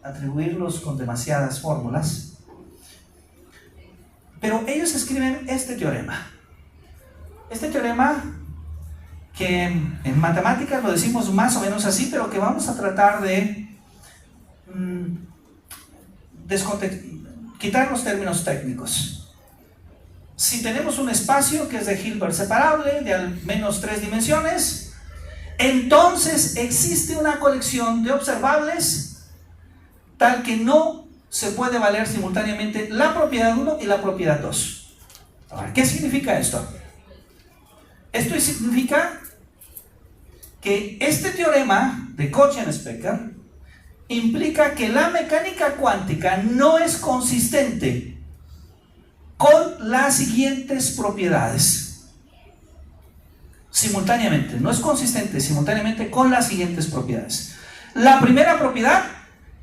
atribuirlos con demasiadas fórmulas, pero ellos escriben este teorema. Este teorema que en matemáticas lo decimos más o menos así, pero que vamos a tratar de quitar los términos técnicos. Si tenemos un espacio que es de Hilbert separable de al menos 3 dimensiones, entonces existe una colección de observables tal que no se puede valer simultáneamente la propiedad 1 y la propiedad 2. Ahora, ¿qué significa esto? Esto significa que este teorema de Cauchy-Specker implica que la mecánica cuántica no es consistente con las siguientes propiedades. Simultáneamente, no es consistente simultáneamente con las siguientes propiedades. La primera propiedad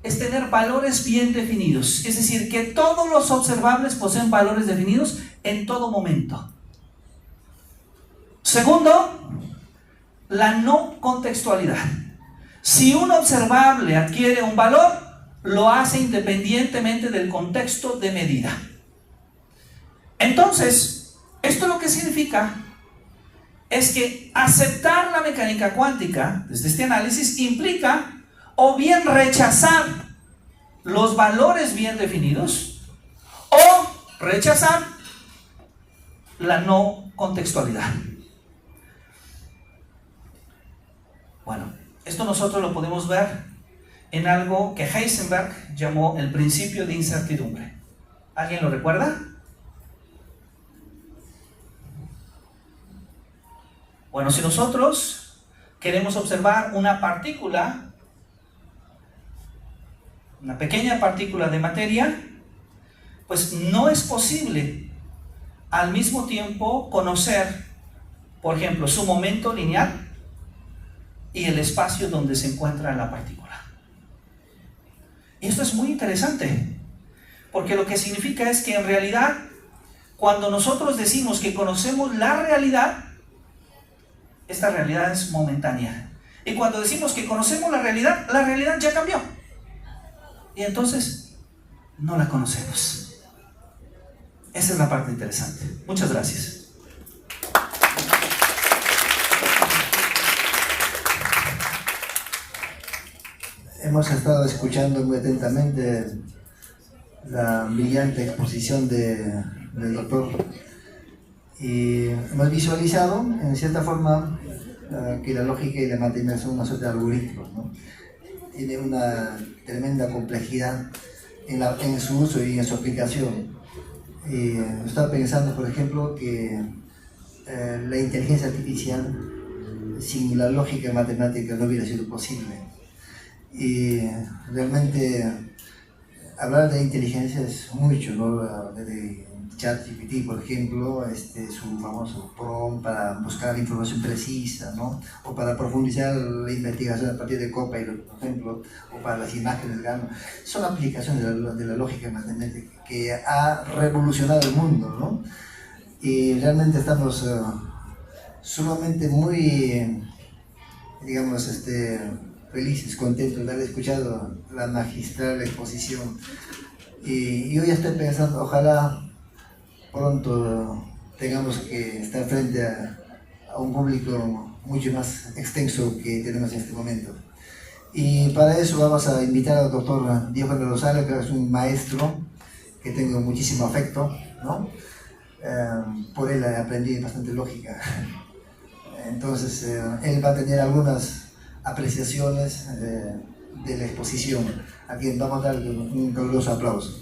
es tener valores bien definidos, es decir, que todos los observables poseen valores definidos en todo momento. Segundo, la no contextualidad. Si un observable adquiere un valor, lo hace independientemente del contexto de medida. Entonces, esto lo que significa es que aceptar la mecánica cuántica desde este análisis implica o bien rechazar los valores bien definidos o rechazar la no contextualidad. Bueno, esto nosotros lo podemos ver en algo que Heisenberg llamó el principio de incertidumbre. ¿Alguien lo recuerda? Bueno, si nosotros queremos observar una partícula, una pequeña partícula de materia, pues no es posible al mismo tiempo conocer, por ejemplo, su momento lineal y el espacio donde se encuentra la partícula. Y esto es muy interesante, porque lo que significa es que en realidad, cuando nosotros decimos que conocemos la realidad, esta realidad es momentánea. Y cuando decimos que conocemos la realidad ya cambió. Y entonces, no la conocemos. Esa es la parte interesante. Muchas gracias. Hemos estado escuchando muy atentamente la brillante exposición del doctor y hemos visualizado, en cierta forma, que la lógica y la matemática son una suerte de algoritmos, ¿no? Tiene una tremenda complejidad en su uso y en su aplicación. Y estaba pensando, por ejemplo, que la inteligencia artificial sin la lógica matemática no hubiera sido posible. Y realmente hablar de inteligencia es mucho, ¿no? De ChatGPT, por ejemplo, su famoso prompt para buscar la información precisa, ¿no? O para profundizar la investigación a partir de Copilot, por ejemplo, o para las imágenes gamma. Son aplicaciones de la lógica matemática que ha revolucionado el mundo, ¿no? Y realmente estamos sumamente muy, digamos, felices, contentos de haber escuchado la magistral exposición. Y yo ya estoy pensando, ojalá pronto tengamos que estar frente a un público mucho más extenso que tenemos en este momento. Y para eso vamos a invitar al doctor Diógenes Rosales, que es un maestro que tengo muchísimo afecto, ¿no? Por él aprendí bastante lógica. Entonces, él va a tener algunas apreciaciones de la exposición, a quien vamos a dar un caluroso aplauso.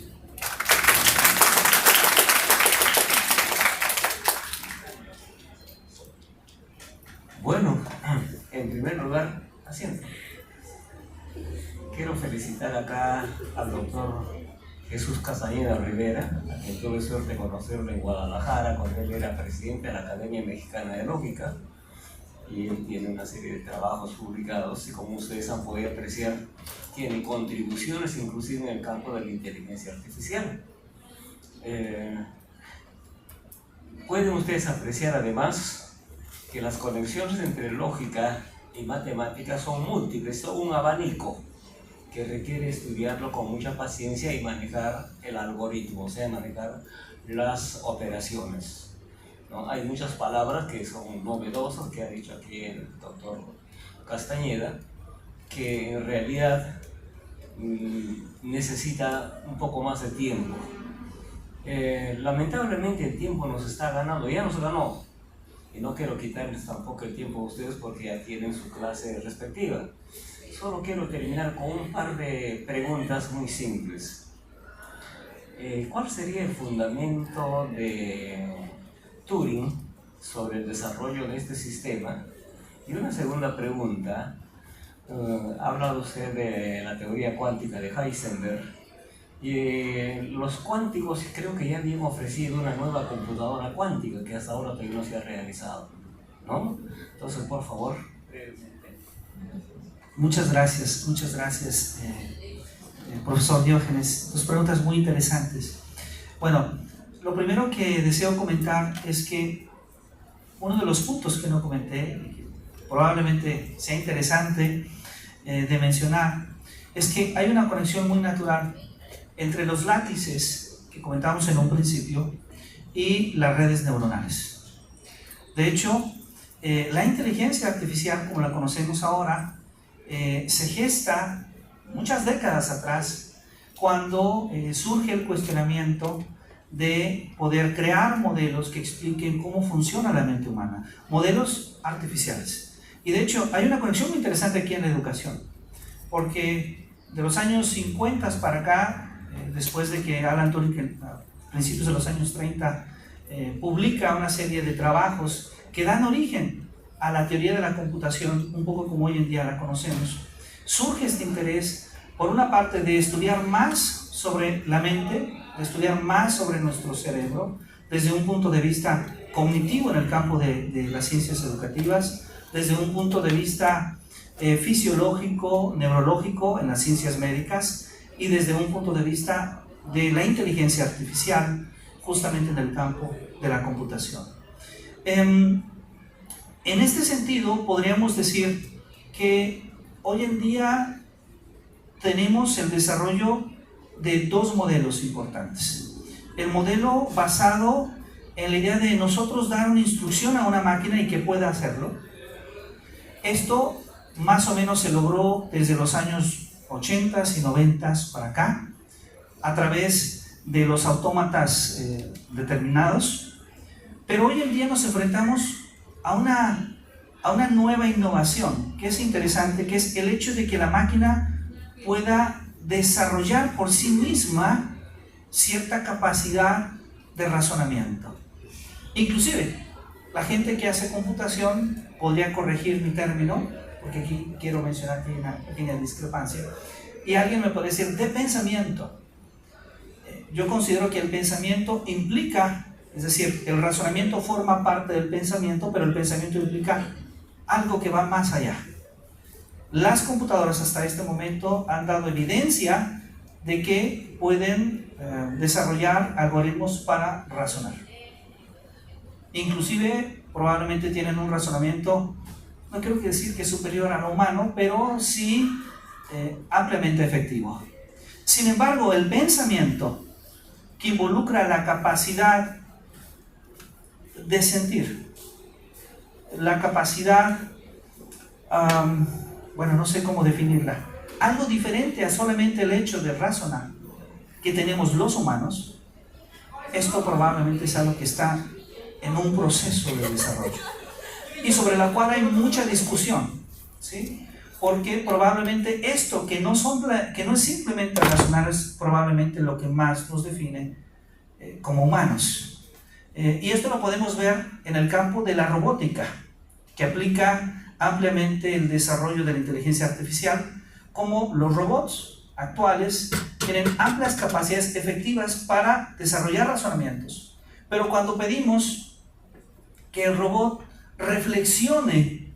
Bueno, en primer lugar, quiero felicitar acá al doctor Jesús Castañeda Rivera, a quien tuve suerte de conocerlo en Guadalajara cuando él era presidente de la Academia Mexicana de Lógica, y él tiene una serie de trabajos publicados y, como ustedes han podido apreciar, tiene contribuciones inclusive en el campo de la inteligencia artificial. Pueden ustedes apreciar además que las conexiones entre lógica y matemáticas son múltiples, son un abanico que requiere estudiarlo con mucha paciencia y manejar el algoritmo, o sea, manejar las operaciones, ¿no? Hay muchas palabras que son novedosas, que ha dicho aquí el doctor Castañeda, que en realidad necesita un poco más de tiempo. Lamentablemente el tiempo nos está ganando, ya nos ganó, y no quiero quitarles tampoco el tiempo a ustedes porque ya tienen su clase respectiva. Solo quiero terminar con un par de preguntas muy simples. ¿Cuál sería el fundamento de Turing sobre el desarrollo de este sistema? Y una segunda pregunta, ha hablado usted de la teoría cuántica de Heisenberg, y los cuánticos creo que ya habían ofrecido una nueva computadora cuántica que hasta ahora todavía no se ha realizado, ¿no? Entonces, por favor. Muchas gracias, profesor Diógenes. Tus preguntas muy interesantes. Bueno, lo primero que deseo comentar es que uno de los puntos que no comenté, que probablemente sea interesante de mencionar, es que hay una conexión muy natural entre los látices que comentamos en un principio y las redes neuronales. De hecho, la inteligencia artificial, como la conocemos ahora, se gesta muchas décadas atrás, cuando surge el cuestionamiento de poder crear modelos que expliquen cómo funciona la mente humana, modelos artificiales. Y de hecho hay una conexión muy interesante aquí en la educación, porque de los años 50 para acá, después de que Alan Turing a principios de los años 30 publica una serie de trabajos que dan origen a la teoría de la computación, un poco como hoy en día la conocemos, surge este interés, por una parte, de estudiar más sobre la mente, de estudiar más sobre nuestro cerebro, desde un punto de vista cognitivo en el campo de las ciencias educativas, desde un punto de vista fisiológico, neurológico en las ciencias médicas, y desde un punto de vista de la inteligencia artificial, justamente en el campo de la computación. En este sentido, podríamos decir que hoy en día tenemos el desarrollo de dos modelos importantes. El modelo basado en la idea de nosotros dar una instrucción a una máquina y que pueda hacerlo. Esto más o menos se logró desde los años 80s y 90s para acá, a través de los autómatas determinados. Pero hoy en día nos enfrentamos a una nueva innovación que es interesante, que es el hecho de que la máquina pueda desarrollar por sí misma cierta capacidad de razonamiento. Inclusive, la gente que hace computación podría corregir mi término, porque aquí quiero mencionar que hay una pequeña discrepancia, y alguien me puede decir, de pensamiento. Yo considero que el pensamiento implica, es decir, el razonamiento forma parte del pensamiento, pero el pensamiento implica algo que va más allá. Las computadoras hasta este momento han dado evidencia de que pueden desarrollar algoritmos para razonar. Inclusive probablemente tienen un razonamiento, no quiero decir que es superior a lo humano, pero sí ampliamente efectivo. Sin embargo, el pensamiento que involucra la capacidad de sentir, la capacidad, bueno, no sé cómo definirla, algo diferente a solamente el hecho de razonar que tenemos los humanos, esto probablemente es algo que está en un proceso de desarrollo y sobre la cual hay mucha discusión, ¿sí? Porque probablemente esto que no es simplemente racional es probablemente lo que más nos define como humanos. Y esto lo podemos ver en el campo de la robótica, que aplica ampliamente el desarrollo de la inteligencia artificial, como los robots actuales tienen amplias capacidades efectivas para desarrollar razonamientos. Pero cuando pedimos que el robot reflexione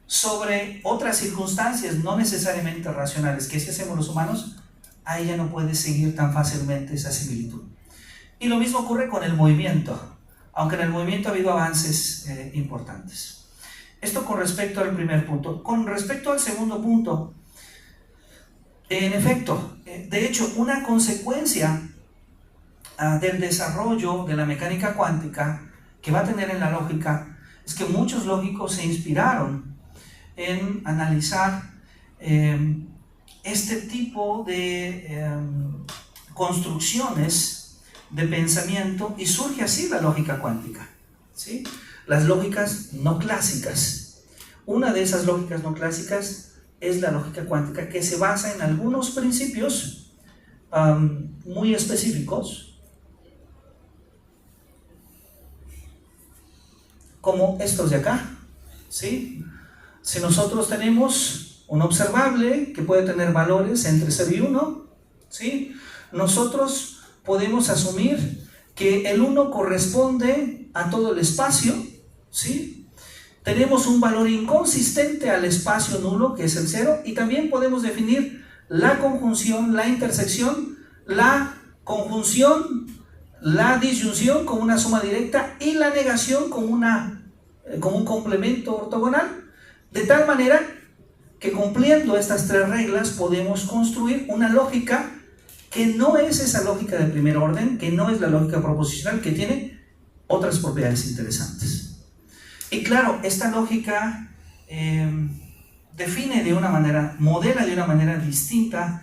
sobre otras circunstancias no necesariamente racionales que sí hacemos los humanos, ahí ya no puede seguir tan fácilmente esa similitud. Y lo mismo ocurre con el movimiento, aunque en el movimiento ha habido avances importantes. Esto con respecto al primer punto. Con respecto al segundo punto, en efecto, de hecho, una consecuencia del desarrollo de la mecánica cuántica que va a tener en la lógica es que muchos lógicos se inspiraron en analizar este tipo de construcciones de pensamiento, y surge así la lógica cuántica, ¿sí? Las lógicas no clásicas. Una de esas lógicas no clásicas es la lógica cuántica, que se basa en algunos principios muy específicos, como estos de acá, ¿sí? Si nosotros tenemos un observable que puede tener valores entre 0 y 1, ¿sí? Nosotros podemos asumir que el 1 corresponde a todo el espacio, ¿sí? Tenemos un valor inconsistente al espacio nulo, que es el 0, y también podemos definir la conjunción, la intersección, la conjunción, la disyunción como una suma directa y la negación como un complemento ortogonal, de tal manera que cumpliendo estas tres reglas podemos construir una lógica que no es esa lógica de primer orden, que no es la lógica proposicional, que tiene otras propiedades interesantes. Y claro, esta lógica define de una manera, modela de una manera distinta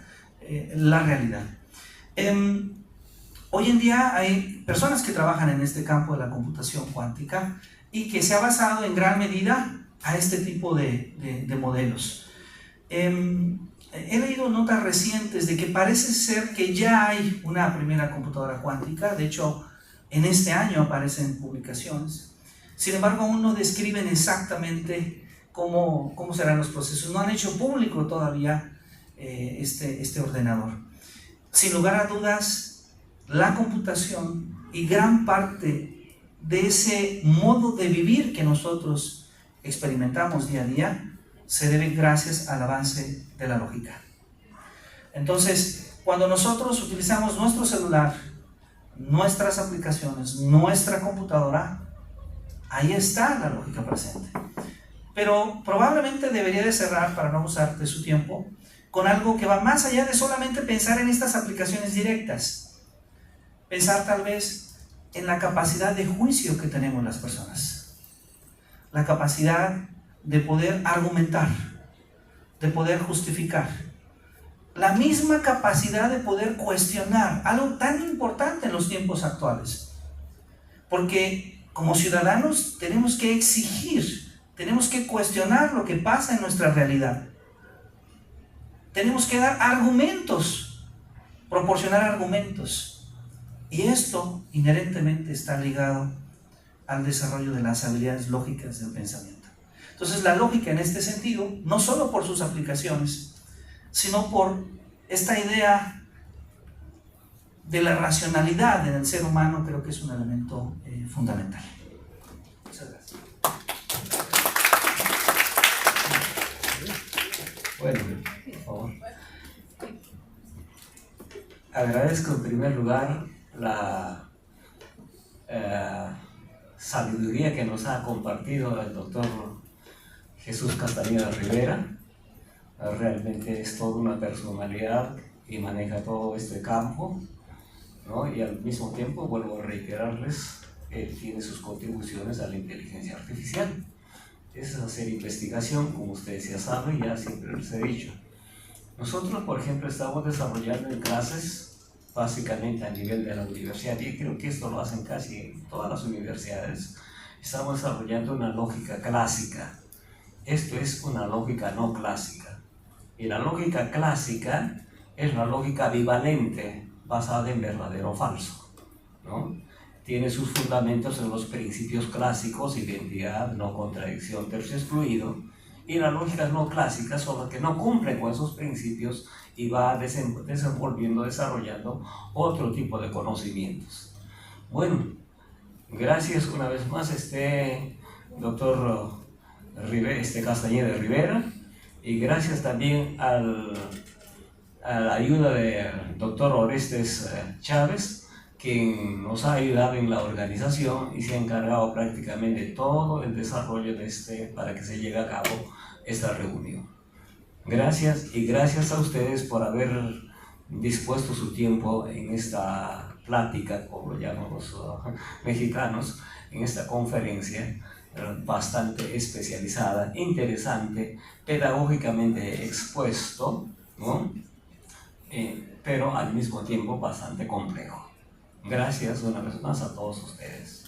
la realidad. Hoy en día hay personas que trabajan en este campo de la computación cuántica y que se ha basado en gran medida a este tipo de modelos. He leído notas recientes de que parece ser que ya hay una primera computadora cuántica. De hecho, en este año aparecen publicaciones. Sin embargo, aún no describen exactamente cómo serán los procesos. No han hecho público todavía este ordenador. Sin lugar a dudas, la computación y gran parte de ese modo de vivir que nosotros experimentamos día a día se debe gracias al avance de la lógica. Entonces, cuando nosotros utilizamos nuestro celular, nuestras aplicaciones, nuestra computadora, ahí está la lógica presente. Pero probablemente debería de cerrar, para no abusar de su tiempo, con algo que va más allá de solamente pensar en estas aplicaciones directas. Pensar tal vez en la capacidad de juicio que tenemos las personas. La capacidad de poder argumentar, de poder justificar. La misma capacidad de poder cuestionar, algo tan importante en los tiempos actuales. Porque como ciudadanos tenemos que exigir, tenemos que cuestionar lo que pasa en nuestra realidad. Tenemos que dar argumentos, proporcionar argumentos. Y esto inherentemente está ligado al desarrollo de las habilidades lógicas del pensamiento. Entonces la lógica en este sentido, no solo por sus aplicaciones, sino por esta idea de la racionalidad en el ser humano, creo que es un elemento fundamental. Muchas gracias. Bueno, por favor. Agradezco en primer lugar la sabiduría que nos ha compartido el doctor Jesús Castañeda Rivera. Realmente es toda una personalidad y maneja todo este campo, ¿no? Y al mismo tiempo, vuelvo a reiterarles, él tiene sus contribuciones a la inteligencia artificial. Es hacer investigación, como ustedes ya saben, ya siempre les he dicho. Nosotros, por ejemplo, estamos desarrollando en clases básicamente a nivel de la universidad, y creo que esto lo hacen casi en todas las universidades. Estamos desarrollando una lógica clásica. Esto es una lógica no clásica. Y la lógica clásica es la lógica bivalente, basada en verdadero o falso, ¿no? Tiene sus fundamentos en los principios clásicos: identidad, no contradicción, tercio excluido. Y las lógicas no clásicas son las que no cumplen con esos principios y va desenvolviendo, desarrollando otro tipo de conocimientos. Bueno, gracias una vez más, doctor Castañeda Rivera, y gracias también a la ayuda del doctor Orestes Chávez, quien nos ha ayudado en la organización y se ha encargado prácticamente de todo el desarrollo de para que se lleve a cabo esta reunión. Gracias, y gracias a ustedes por haber dispuesto su tiempo en esta plática, como lo llaman los mexicanos, en esta conferencia bastante especializada, interesante, pedagógicamente expuesto, ¿no? Pero al mismo tiempo bastante complejo. Gracias una vez más a todos ustedes.